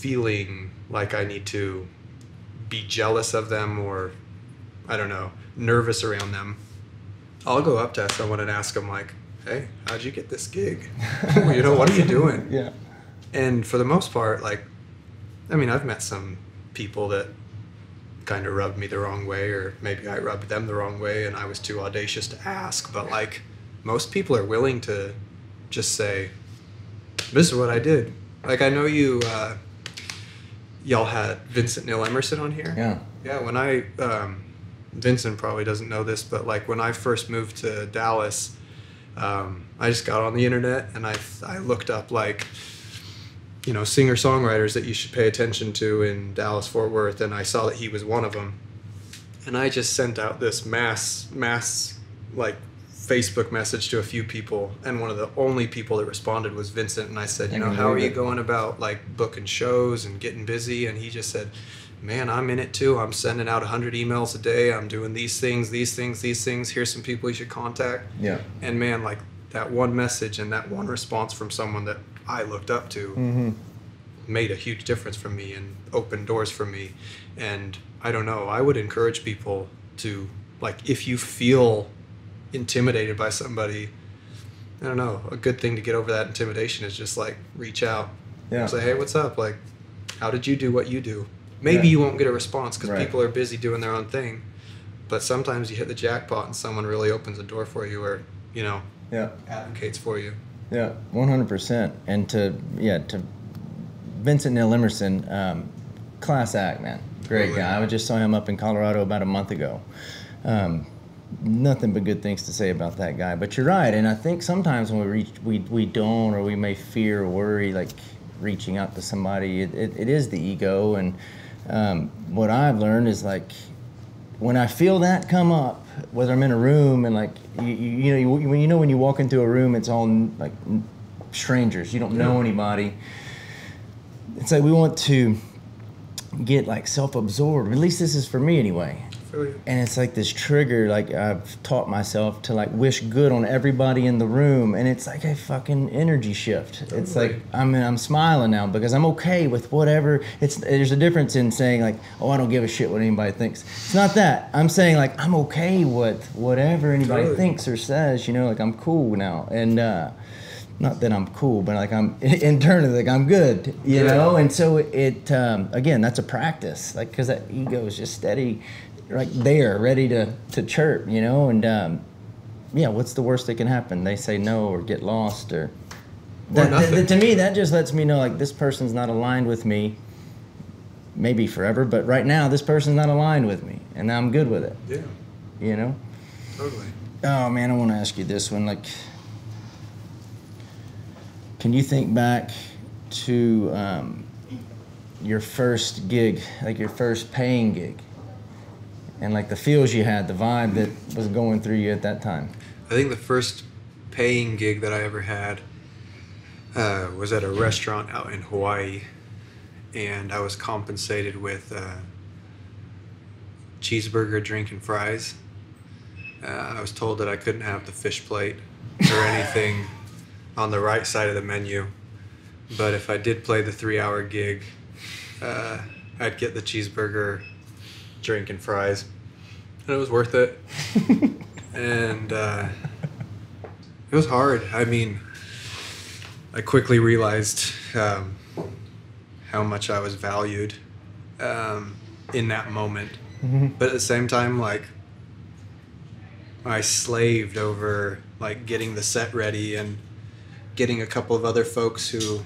feeling like I need to be jealous of them or, I don't know, nervous around them, I'll go up to someone and ask them like, hey, how'd you get this gig? You know, what are you doing? Yeah. And for the most part, like, I mean, I've met some people that kind of rubbed me the wrong way, or maybe I rubbed them the wrong way and I was too audacious to ask. But like, most people are willing to just say, this is what I did. Like, I know y'all had Vincent Neil Emerson on here. Yeah. Yeah, when I, Vincent probably doesn't know this, but like when I first moved to Dallas, I just got on the internet and I looked up like, you know, singer-songwriters that you should pay attention to in Dallas, Fort Worth, and I saw that he was one of them. And I just sent out this mass like Facebook message to a few people, and one of the only people that responded was Vincent. And I said, you know, how are you going about like booking shows and getting busy? And he just said, man, I'm in it too. I'm sending out 100 emails a day. I'm doing these things. Here's some people you should contact. Yeah. And man, like that one message and that one response from someone that I looked up to Mm-hmm. made a huge difference for me and opened doors for me. And I don't know, I would encourage people to, like, if you feel intimidated by somebody, I don't know, a good thing to get over that intimidation is just like reach out. Yeah. Say, hey, what's up? Like, how did you do what you do? Maybe you won't get a response because people are busy doing their own thing, but sometimes you hit the jackpot and someone really opens a door for you, or, you know, advocates for you. Yeah, 100%. And to Vincent Neil Emerson, class act, man. Great guy. I just saw him up in Colorado about a month ago. Nothing but good things to say about that guy. But you're right, and I think sometimes when we don't, or we may fear or worry, like reaching out to somebody, it is the ego. And what I've learned is, like, when I feel that come up, whether I'm in a room and like when you walk into a room, it's all like strangers. You don't know anybody. It's like we want to get like self-absorbed. At least this is for me anyway. And it's like this trigger, like I've taught myself to like wish good on everybody in the room, and it's like a fucking energy shift. It's like I'm smiling now because I'm okay with whatever. There's a difference in saying like, oh, I don't give a shit what anybody thinks. It's not that. I'm saying like I'm okay with whatever anybody thinks or says. You know, like I'm cool now, and not that I'm cool, but like I'm internally like I'm good. You know, and so it again, that's a practice, like because that ego is just steady. Right there, ready to chirp, you know, and what's the worst that can happen? They say no or get lost, or to me that just lets me know like this person's not aligned with me. Maybe forever, but right now this person's not aligned with me, and I'm good with it. Yeah, you know. Totally. Oh man, I want to ask you this one. Like, can you think back to your first gig, like your first paying gig? And like the feels you had, the vibe that was going through you at that time. I think the first paying gig that I ever had was at a restaurant out in Hawaii, and I was compensated with cheeseburger, drink, and fries. I was told that I couldn't have the fish plate or anything on the right side of the menu, but if I did play the 3-hour gig, I'd get the cheeseburger, drink, and fries, and it was worth it. And it was hard. I mean, I quickly realized how much I was valued in that moment. But at the same time, like, I slaved over like getting the set ready and getting a couple of other folks who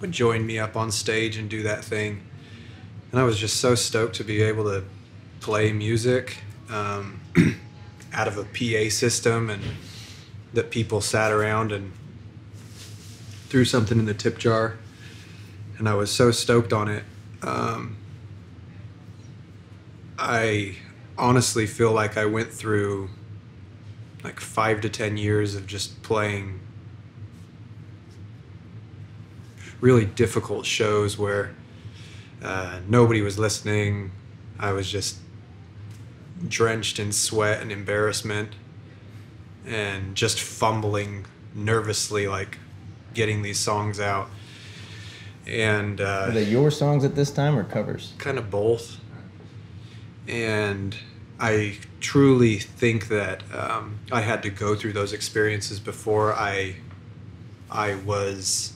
would join me up on stage and do that thing. And I was just so stoked to be able to play music out of a PA system, and that people sat around and threw something in the tip jar. And I was so stoked on it. I honestly feel like I went through like 5 to 10 years of just playing really difficult shows where nobody was listening. I was just drenched in sweat and embarrassment and just fumbling nervously, like getting these songs out. And Are they your songs at this time or covers? kind of both. And I truly think that I had to go through those experiences before I was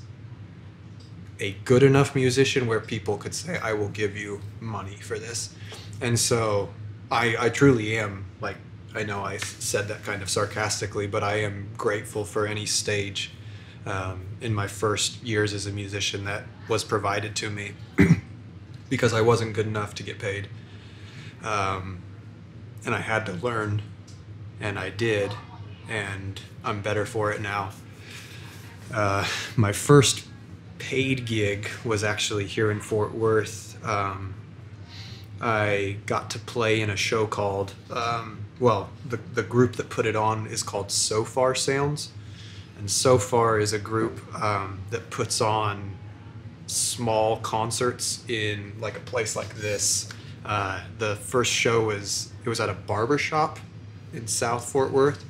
a good enough musician where people could say, I will give you money for this. And so I truly am, like, I know I said that kind of sarcastically, but I am grateful for any stage in my first years as a musician that was provided to me because I wasn't good enough to get paid. And I had to learn, and I did, and I'm better for it now. My first paid gig was actually here in Fort Worth. I got to play in a show called, the group that put it on is called So Far Sounds. And So Far is a group that puts on small concerts in like a place like this. The first show was at a barber shop in South Fort Worth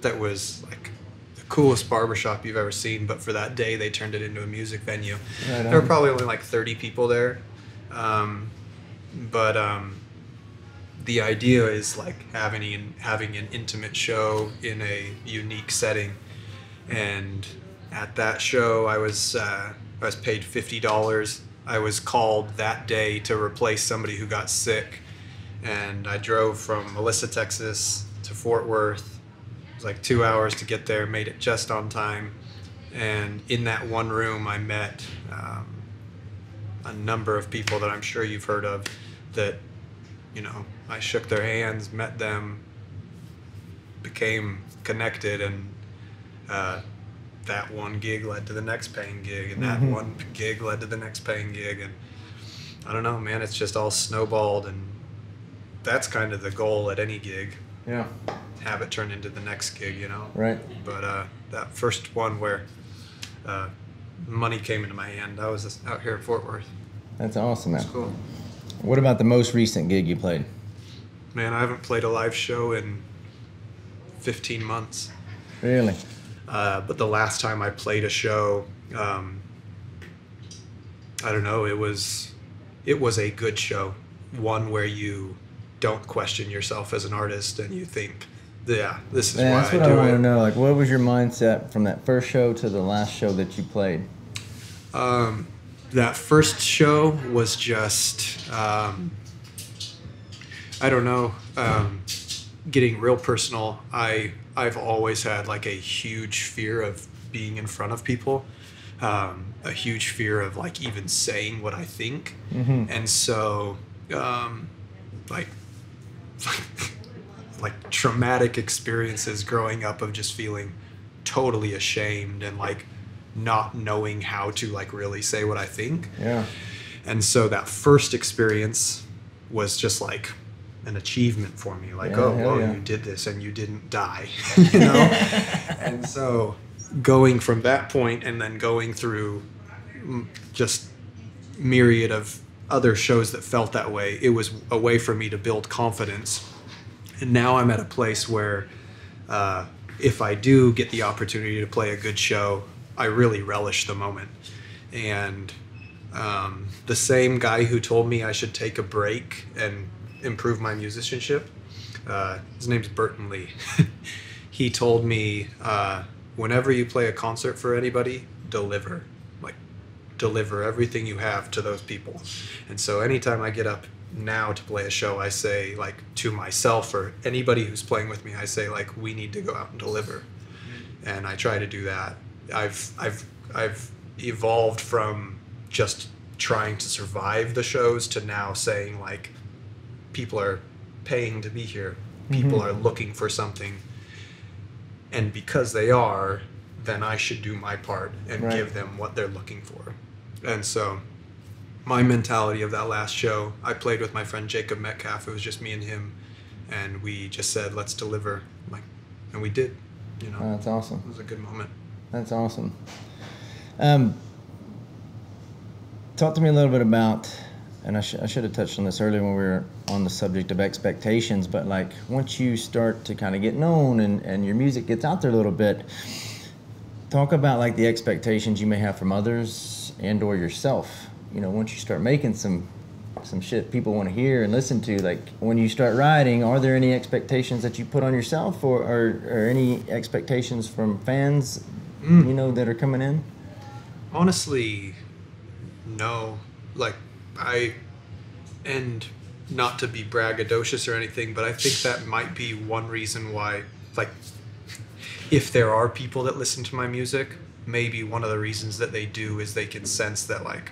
that was like the coolest barber shop you've ever seen, but for that day they turned it into a music venue. Right. There were probably only like 30 people there. But the idea is like having an intimate show in a unique setting. And at that show I was paid $50. I was called that day to replace somebody who got sick, and I drove from Melissa, Texas to Fort Worth. It was like 2 hours to get there, made it just on time. And in that one room I met a number of people that I'm sure you've heard of that, you know, I shook their hands, met them, became connected, and that one gig led to the next paying gig, and that one gig led to the next paying gig, and I don't know, man, it's just all snowballed, and that's kind of the goal at any gig. Yeah. Have it turn into the next gig, you know? Right. But that first one where money came into my hand, I was just out here in Fort Worth. That's awesome, man. That's cool. What about the most recent gig you played? Man, I haven't played a live show in 15 months. Really? But the last time I played a show, I don't know, it was a good show. One where you don't question yourself as an artist and you think, yeah, this is why I do it. That's what I want to know. Like, what was your mindset from that first show to the last show that you played? That first show was just, I don't know, getting real personal. I've always had like a huge fear of being in front of people, a huge fear of like even saying what I think. And so, like traumatic experiences growing up of just feeling totally ashamed and like not knowing how to like really say what I think. Yeah. And so that first experience was just like an achievement for me. Like, you did this and you didn't die, you know? And so going from that point and then going through just myriad of other shows that felt that way, it was a way for me to build confidence. And now I'm at a place where if I do get the opportunity to play a good show, I really relish the moment. And the same guy who told me I should take a break and improve my musicianship, his name's Burton Lee. He told me, whenever you play a concert for anybody, deliver everything you have to those people. And so anytime I get up now to play a show, I say, like, to myself or anybody who's playing with me, I say, like, we need to go out and deliver. And I try to do that. I've evolved from just trying to survive the shows to now saying, like, people are paying to be here. People are looking for something. And because they are, then I should do my part and give them what they're looking for. And so my mentality of that last show, I played with my friend Jacob Metcalf. It was just me and him. And we just said, let's deliver. And we did, you know. Oh, that's awesome. It was a good moment. That's awesome. Talk to me a little bit about, and I should have touched on this earlier when we were on the subject of expectations, but like once you start to kind of get known and your music gets out there a little bit, talk about like the expectations you may have from others and or yourself. You know, once you start making some shit people want to hear and listen to, like when you start writing, are there any expectations that you put on yourself or any expectations from fans, you know, that are coming in? Honestly, no. Like, and not to be braggadocious or anything, but I think that might be one reason why, like, if there are people that listen to my music, maybe one of the reasons that they do is they can sense that, like,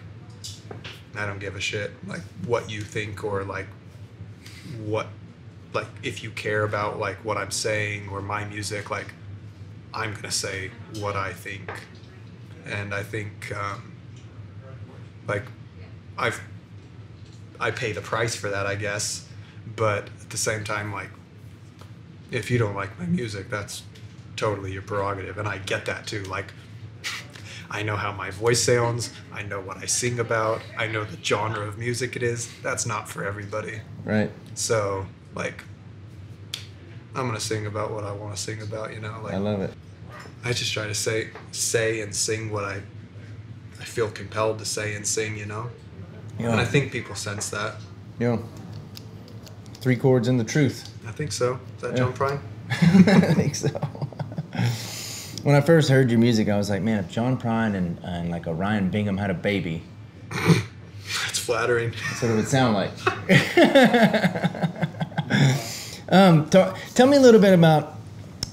I don't give a shit, like, what you think, or, like, what, like, if you care about, like, what I'm saying or my music, like, I'm gonna say what I think. And I think, like, I pay the price for that, I guess, but at the same time, like, if you don't like my music, that's totally your prerogative, and I get that too. Like, I know how my voice sounds, I know what I sing about, I know the genre of music it is. That's not for everybody. Right. So, like, I'm gonna sing about what I want to sing about, you know. Like, I love it. I just try to say and sing what I feel compelled to say and sing, you know. Yeah. And I think people sense that. Yeah. 3 chords and the truth. I think so. Is that John Prine? I think so. When I first heard your music, I was like, man, if John Prine and like a Ryan Bingham had a baby, That's flattering. that's what it would sound like. Tell me a little bit about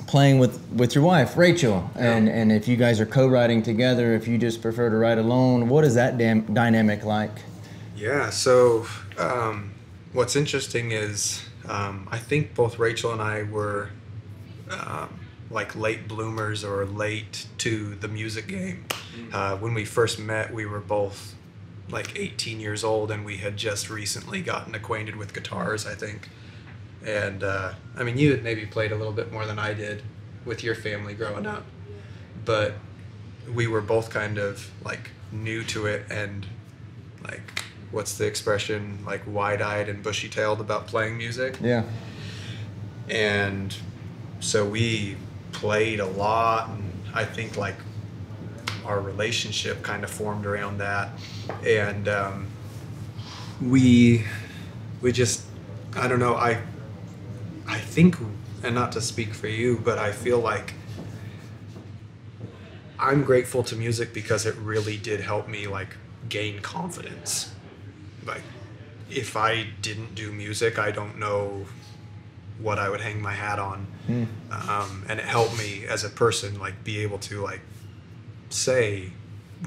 playing with your wife, Rachel, and if you guys are co-writing together, if you just prefer to write alone, what is that dynamic like? Yeah, so what's interesting is I think both Rachel and I were like late bloomers or late to the music game. When we first met, we were both like 18 years old, and we had just recently gotten acquainted with guitars, I think. And I mean, you had maybe played a little bit more than I did with your family growing up, but we were both kind of like new to it, and like, what's the expression, like wide-eyed and bushy-tailed about playing music. Yeah. And so we played a lot, and I think like our relationship kind of formed around that. And we just, I don't know, I think, and not to speak for you, but I feel like I'm grateful to music because it really did help me like gain confidence. Like, if I didn't do music, I don't know what I would hang my hat on. And it helped me as a person, like, be able to like say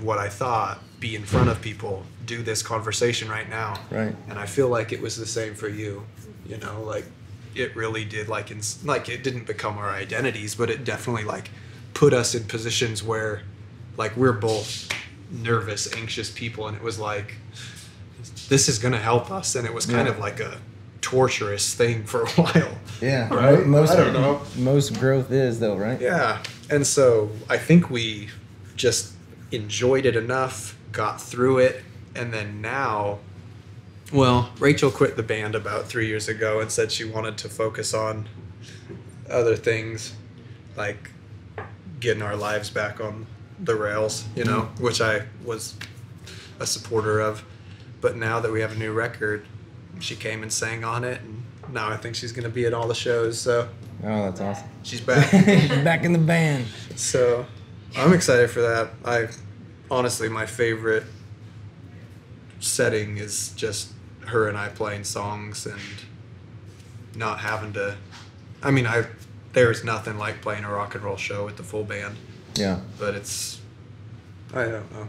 what I thought, be in front of people, do this conversation right now. Right. And I feel like it was the same for you, you know, like it really did, like, like it didn't become our identities, but it definitely like put us in positions where like we're both nervous, anxious people, and it was like, this is going to help us. And it was kind of like a torturous thing for a while. Yeah. Right? Most, I don't know. Most growth is though, right? Yeah. And so I think we just enjoyed it enough, got through it. And then now, well, Rachel quit the band about 3 years ago and said she wanted to focus on other things, like getting our lives back on the rails, you know, which I was a supporter of. But now that we have a new record, she came and sang on it, and now I think she's going to be at all the shows. So, oh, that's awesome. She's back. Back in the band. So I'm excited for that. Honestly, my favorite setting is just her and I playing songs and not having to, I mean, there's nothing like playing a rock and roll show with the full band. Yeah. But it's, I don't know.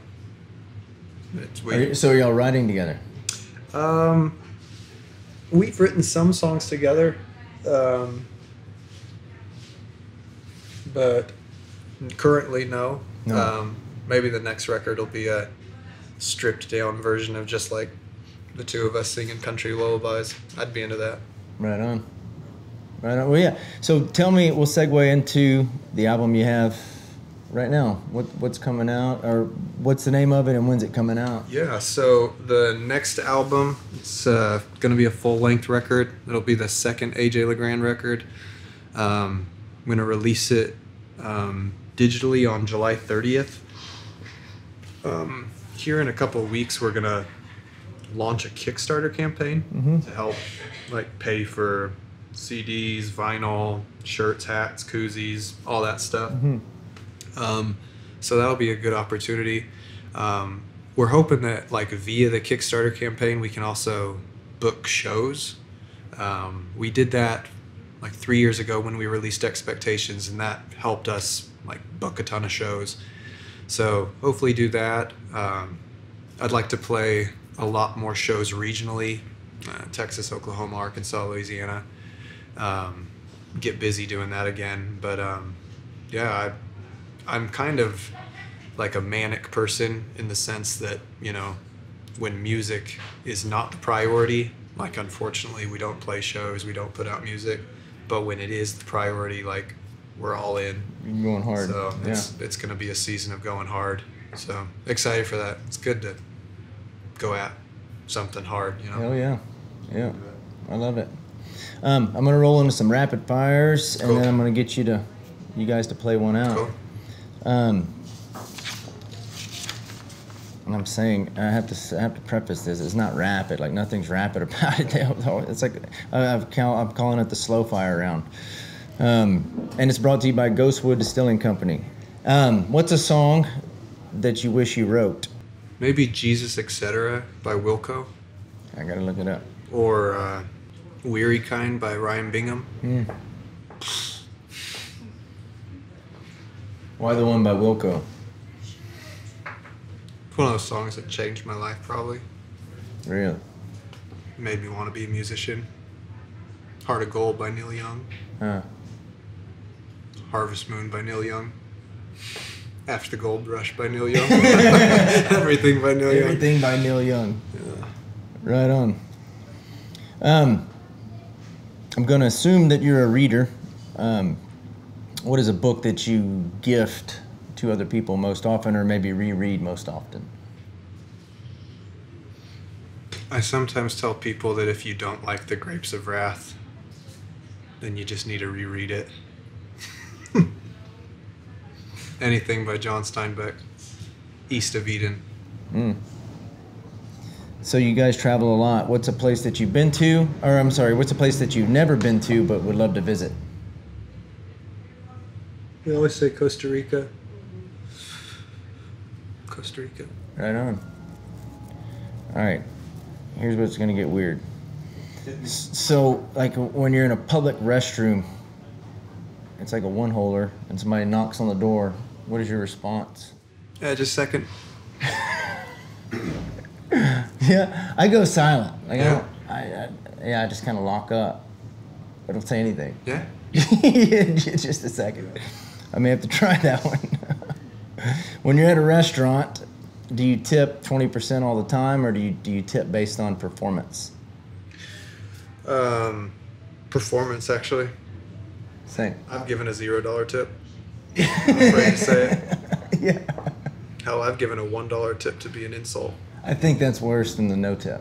It's weird. So are y'all writing together? We've written some songs together, but currently no. Maybe the next record will be a stripped down version of just like the two of us singing country lullabies. I'd be into that. Right on. Right on. Well, yeah. So tell me, we'll segue into the album you have right now. What's coming out, or what's the name of it, and when's it coming out? Yeah, so the next album, it's going to be a full-length record. It'll be the second AJ LeGrand record. I'm going to release it digitally on July 30th. Here in a couple of weeks, we're gonna launch a Kickstarter campaign to help like pay for CDs, vinyl, shirts, hats, koozies, all that stuff. So that'll be a good opportunity. We're hoping that like via the Kickstarter campaign, we can also book shows. We did that like 3 years ago when we released Expectations, and that helped us like book a ton of shows. So hopefully do that. I'd like to play a lot more shows regionally, Texas, Oklahoma, Arkansas, Louisiana. Get busy doing that again. But yeah, I'm kind of like a manic person in the sense that, you know, when music is not the priority, like unfortunately we don't play shows, we don't put out music, but when it is the priority, like we're all in. You're going hard. So it's going to be a season of going hard. So excited for that. It's good to go at something hard, you know. Hell yeah. Yeah. I love it. I'm going to roll into some rapid fires, and then I'm going to get you guys to play one out. Cool. And I'm saying I have to preface this. It's not rapid. Like nothing's rapid about it. It's like I'm calling it the slow fire round. And it's brought to you by Ghostwood Distilling Company. What's a song that you wish you wrote? Maybe Jesus, Etc. by Wilco. I gotta look it up. Or Weary Kind by Ryan Bingham. Why the one by Wilco? One of those songs that changed my life, probably. Really? Made me want to be a musician. Heart of Gold by Neil Young. Harvest Moon by Neil Young. After the Gold Rush by Neil Young. Everything by Neil Young. Everything by Neil Young. Yeah. Right on. I'm going to assume that you're a reader. What is a book that you gift to other people most often, or maybe reread most often? I sometimes tell people that if you don't like The Grapes of Wrath, then you just need to reread it. Anything by John Steinbeck. East of Eden. So you guys travel a lot. What's a place that you've been to, or I'm sorry, what's a place that you've never been to but would love to visit? We always say Costa Rica. Costa Rica. Right on. All right. Here's what's going to get weird. So, like, when you're in a public restroom, it's like a one-holer, and somebody knocks on the door, what is your response? Just a second. Yeah, I go silent. Like, Yeah. I just kind of lock up. I don't say anything. Yeah? Just a second. I may have to try that one. When you're at a restaurant, do you tip 20% all the time, or do you tip based on performance? Performance, actually. Same. I've given a $0 tip. I'm afraid to say it. Yeah. Hell, I've given a $1 tip to be an insult. I think that's worse than the no tip.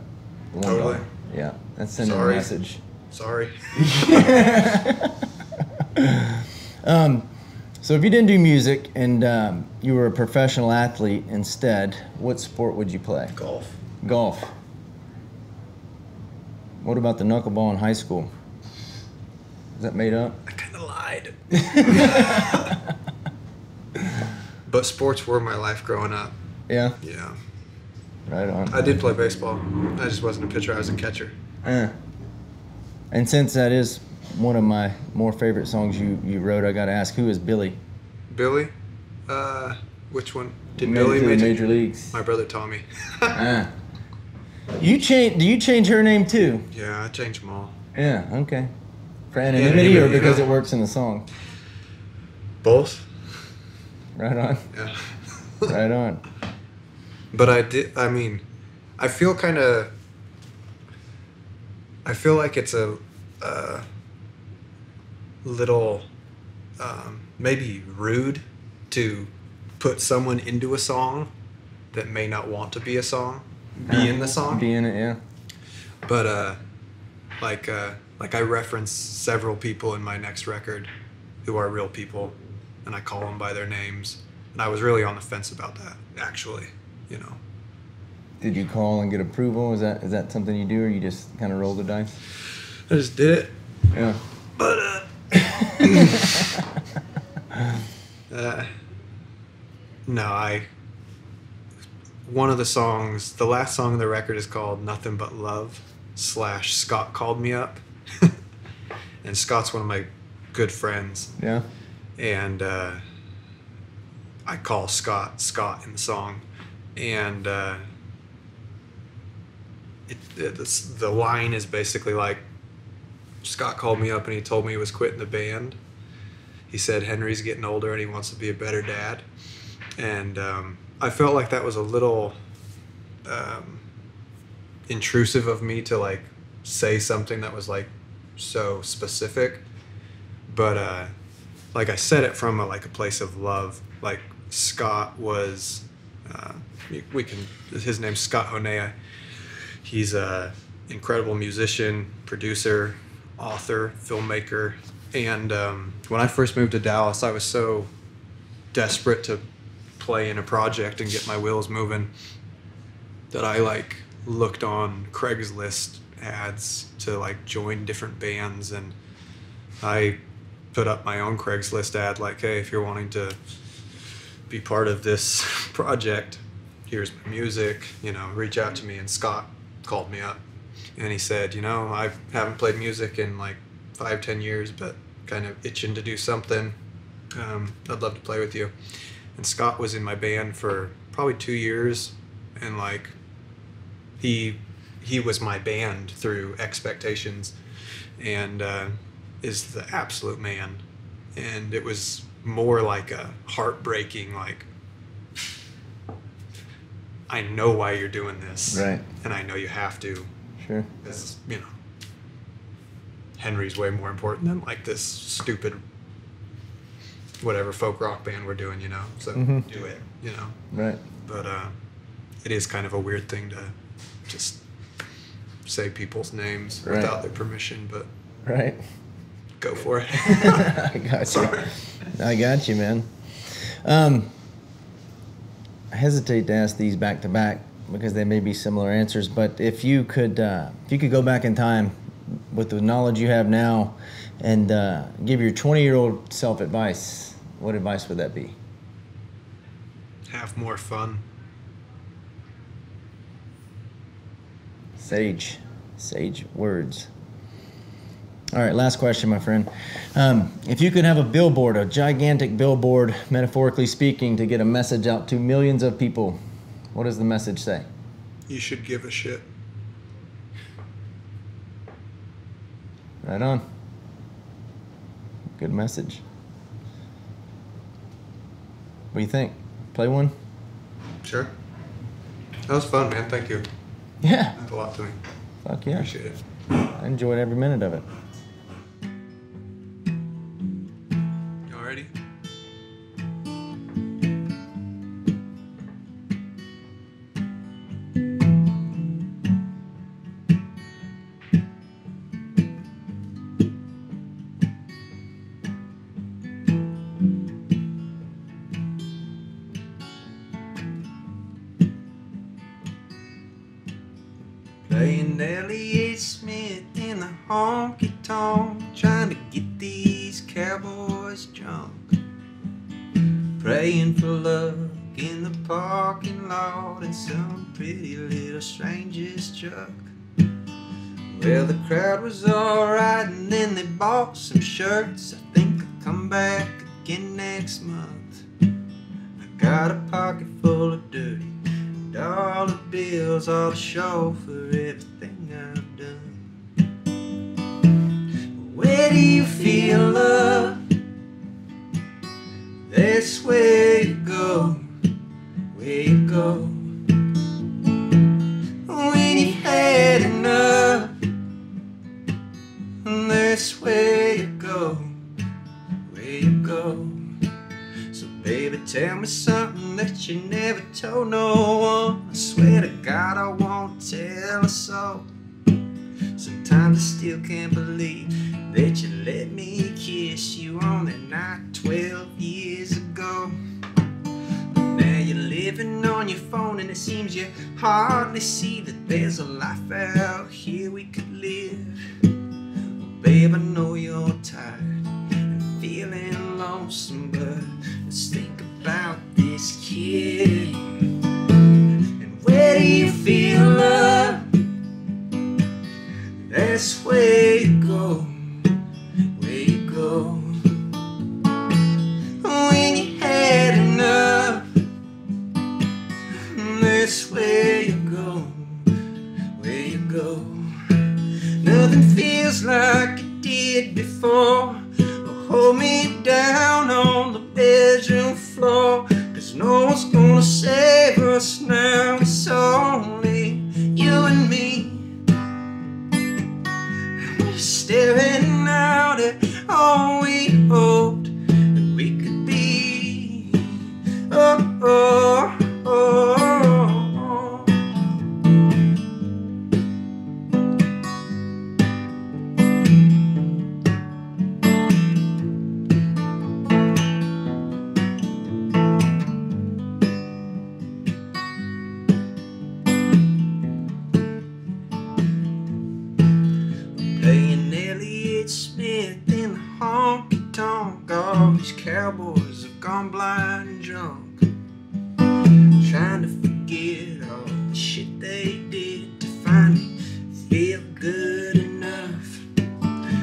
The $1. Totally. Yeah, that's sending Sorry. a message. Sorry. So if you didn't do music and you were a professional athlete instead, what sport would you play? Golf. Golf. What about the knuckleball in high school? Is that made up? I kind of lied. But sports were my life growing up. Yeah? Yeah. Right on. I did play baseball. I just wasn't a pitcher. I was a catcher. And since that is one of my more favorite songs you wrote, I got to ask, who is Billy? Billy? Which one? Did Made it Billy to the make Major Leagues? My brother Tommy. Do you change her name too? Yeah, I changed them all. Yeah, okay. For anonymity or because it works in the song? Both? Right on. Yeah. Right on. But I feel like it's a little maybe rude to put someone into a song that may not want to be a song, be in the song. Be in it, yeah. But like I reference several people in my next record who are real people, and I call them by their names. And I was really on the fence about that, actually, you know. Did you call and get approval? Is that something you do, or you just kind of roll the dice? I just did it. Yeah. But, no, one of the songs, the last song on the record is called Nothing But Love / Scott Called Me Up. And Scott's one of my good friends. Yeah. And I call Scott in the song. And the line is basically like, Scott called me up and he told me he was quitting the band. He said Henry's getting older and he wants to be a better dad. And I felt like that was a little intrusive of me to like say something that was like so specific. But like I said it from a place of love. Like Scott was, his name's Scott Honea. He's a incredible musician, producer, author, filmmaker. And when I first moved to Dallas, I was so desperate to play in a project and get my wheels moving that I like looked on Craigslist ads to like join different bands, and I put up my own Craigslist ad like, hey, if you're wanting to be part of this project, here's my music, you know, reach out to me. And Scott called me up and he said, you know, I haven't played music in like 5-10 years, but kind of itching to do something. I'd love to play with you. And Scott was in my band for probably 2 years, and like he was my band through Expectations, and is the absolute man. And it was more like a heartbreaking, like, I know why you're doing this, right? And I know you have to. Sure. Because, you know, Henry's way more important than like this stupid whatever folk rock band we're doing, you know. So do it, you know. Right. But it is kind of a weird thing to just say people's names without their permission, but right. Go for it. I got you. Sorry. I got you, man. I hesitate to ask these back to back because they may be similar answers, but if you could go back in time with the knowledge you have now and give your 20-year-old self advice, what advice would that be? Have more fun. Sage words. All right, last question, my friend. If you could have a gigantic billboard, metaphorically speaking, to get a message out to millions of people, what does the message say? You should give a shit. Right on. Good message. What do you think? Play one? Sure. That was fun, man. Thank you. Yeah. Meant a lot to me. Fuck yeah. Appreciate it. I enjoyed every minute of it. Y'all ready? Playing Elliott Smith in the honky-tonk, trying to get these cowboys drunk. Praying for luck in the parking lot in some pretty little stranger's truck. Well, the crowd was alright, and then they bought some shirts. I think I'll come back again next month. I got a pocket full of dirty dollar bills, all to show for everything I've done. Where do you feel love? That's where you go, where you go. When you've had enough, that's where you go, where you go. So baby, tell me something that you never told no one. I swear to God I won't tell a soul. Sometimes I still can't believe that you let me kiss you on that night 12 years it seems you hardly see that there's a life out here we could live. Babe, I know you're tired and feeling lonesome, but let's think about this kid. And where do you feel love? That's where you go, where you go. When you had enough, that's where you go, where you go. Nothing feels like it did before. Hold me down on the bedroom floor, 'cause no one's gonna save us now. It's only you and me. We're staring out at all we hoped that we could be. Oh, oh, oh, oh. All these cowboys have gone blind and drunk, trying to forget all the shit they did to finally feel good enough.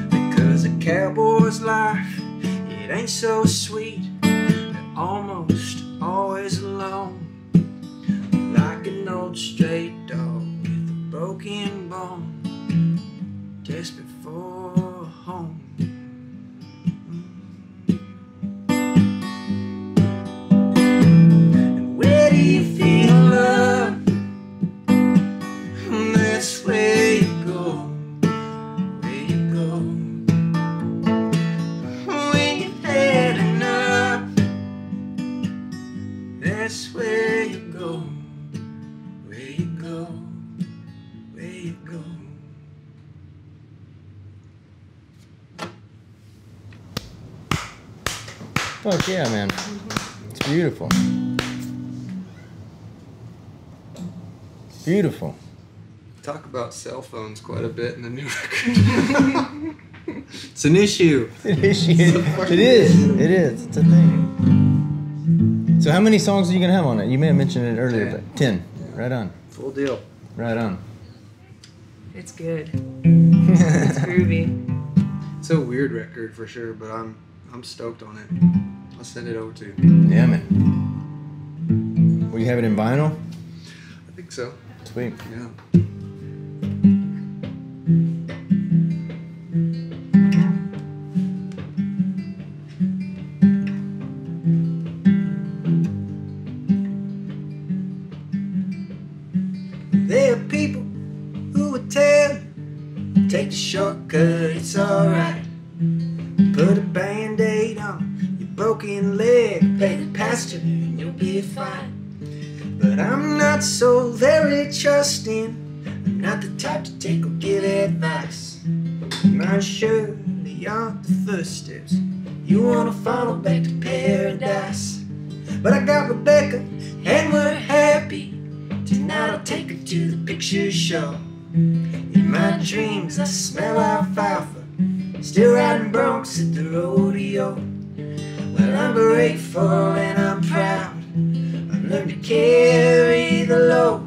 Because a cowboy's life, it ain't so sweet. They're almost always alone, like an old stray dog with a broken bone, desperate for a home. That's where you go, where you go, where you go. Fuck yeah, man. It's beautiful. It's beautiful. Talk about cell phones quite a bit in the new record. It's an issue. It is. It is. It's a thing. So how many songs are you going to have on it? You may have mentioned it earlier, 10. but 10. Yeah. Right on. Full deal. Right on. It's good. It's groovy. It's a weird record for sure, but I'm stoked on it. I'll send it over to you. Yeah, man. Will you have it in vinyl? I think so. Sweet. Yeah. There are people who would tell you, take the shortcut, it's alright. Put a band-aid on your broken leg, pay the pastor and you'll be fine. But I'm not so very trusting, I'm not the type to take or give advice. Mine surely aren't the first steps you wanna follow back to paradise. But I got Rebecca and we're happy. Tonight I'll take her to the picture show. In my dreams I smell alfalfa, still riding broncs at the rodeo. Well, I'm grateful and I'm proud, I've learned to carry the load.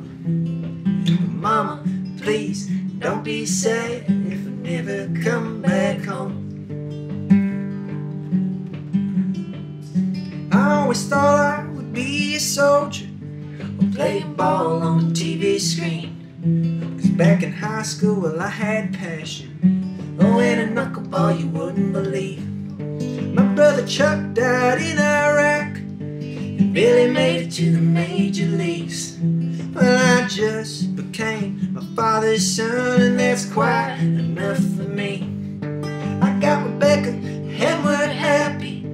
But mama, please don't be sad if I never come back home. I always thought I would be a soldier or playing ball on the TV screen. 'Cause back in high school, well, I had passion. Oh, and a knuckleball you wouldn't believe. My brother Chuck died in Iraq, and Billy made it to the major leagues. Well, I just became my father's son, and that's quite enough for me. I got Rebecca, and we're happy.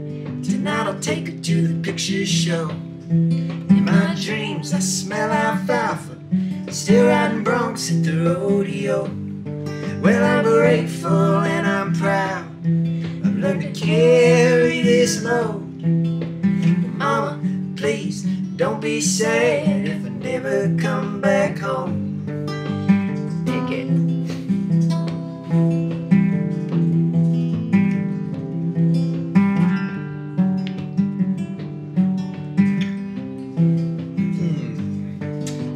Tonight I'll take her to the picture show. In my dreams I smell alfalfa, still riding broncs at the rodeo. Well, I'm grateful and I'm proud, I've learned to carry this load. But mama, please don't be sad if I never never come back home. Pick it.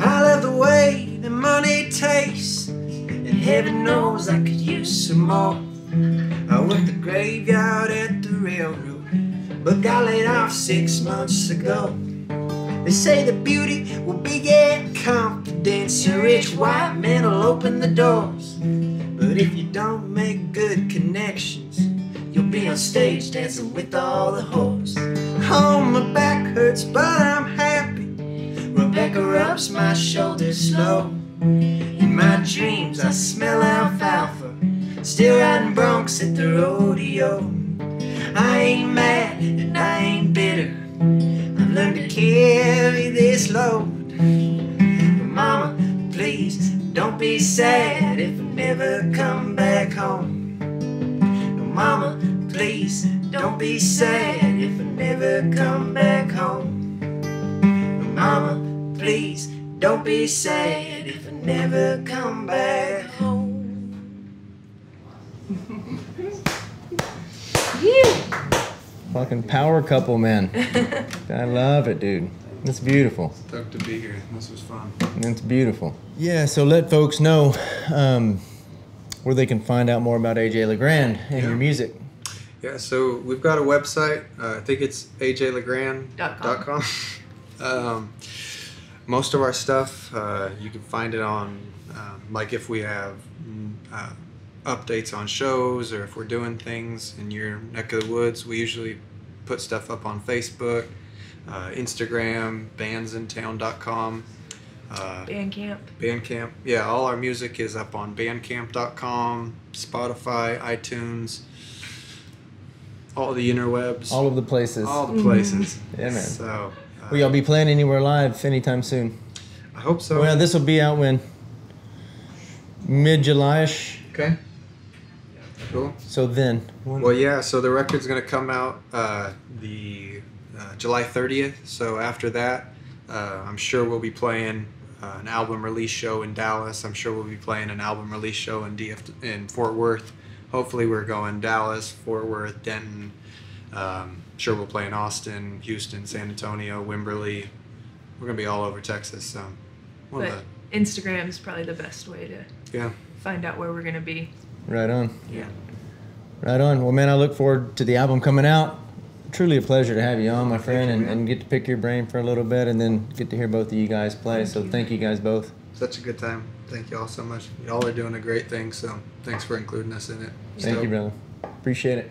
I love the way the money tastes, and heaven knows I could use some more. I worked the graveyard at the railroad, but got laid off 6 months ago. They say the beauty will beget confidence, and rich white men will open the doors. But if you don't make good connections, you'll be on stage dancing with all the whores. Oh, my back hurts, but I'm happy. Rebecca rubs my shoulders slow. In my dreams I smell alfalfa, still riding broncs at the rodeo. I ain't mad and I ain't bitter, I've learned to carry this load. But mama, please don't be sad if I never come back home. No, mama, please don't be sad if I never come back home. No, mama, please don't be sad if I never come back home. Fucking power couple, man. I love it, dude. It's beautiful. Stoked to be here. This was fun. It's beautiful. Yeah, so let folks know where they can find out more about AJ LeGrand and your music. Yeah, so we've got a website. I think it's ajlegrand.com. Most of our stuff, you can find it on, like if we have updates on shows or if we're doing things in your neck of the woods, we usually put stuff up on Facebook, Instagram, bandsintown.com. Bandcamp. Yeah, all our music is up on bandcamp.com, Spotify, iTunes, all the interwebs. All of the places. All the places. Yeah, man. So, will y'all be playing anywhere live anytime soon? I hope so. Well, this will be out when? Mid-July-ish? Okay. Cool. So then? Well, yeah, so the record's going to come out the July 30th. So after that, I'm sure we'll be playing an album release show in Dallas. I'm sure we'll be playing an album release show in Fort Worth. Hopefully we're going Dallas, Fort Worth, Denton. Sure we'll play in Austin, Houston, San Antonio, Wimberley. We're going to be all over Texas. So but Instagram is probably the best way to find out where we're going to be. Right on. Yeah. Right on. Well, man, I look forward to the album coming out. Truly a pleasure to have you on, my friend, and get to pick your brain for a little bit and then get to hear both of you guys play. So thank you guys both. Such a good time. Thank you all so much. Y'all are doing a great thing, so thanks for including us in it. Thank you, brother. Appreciate it.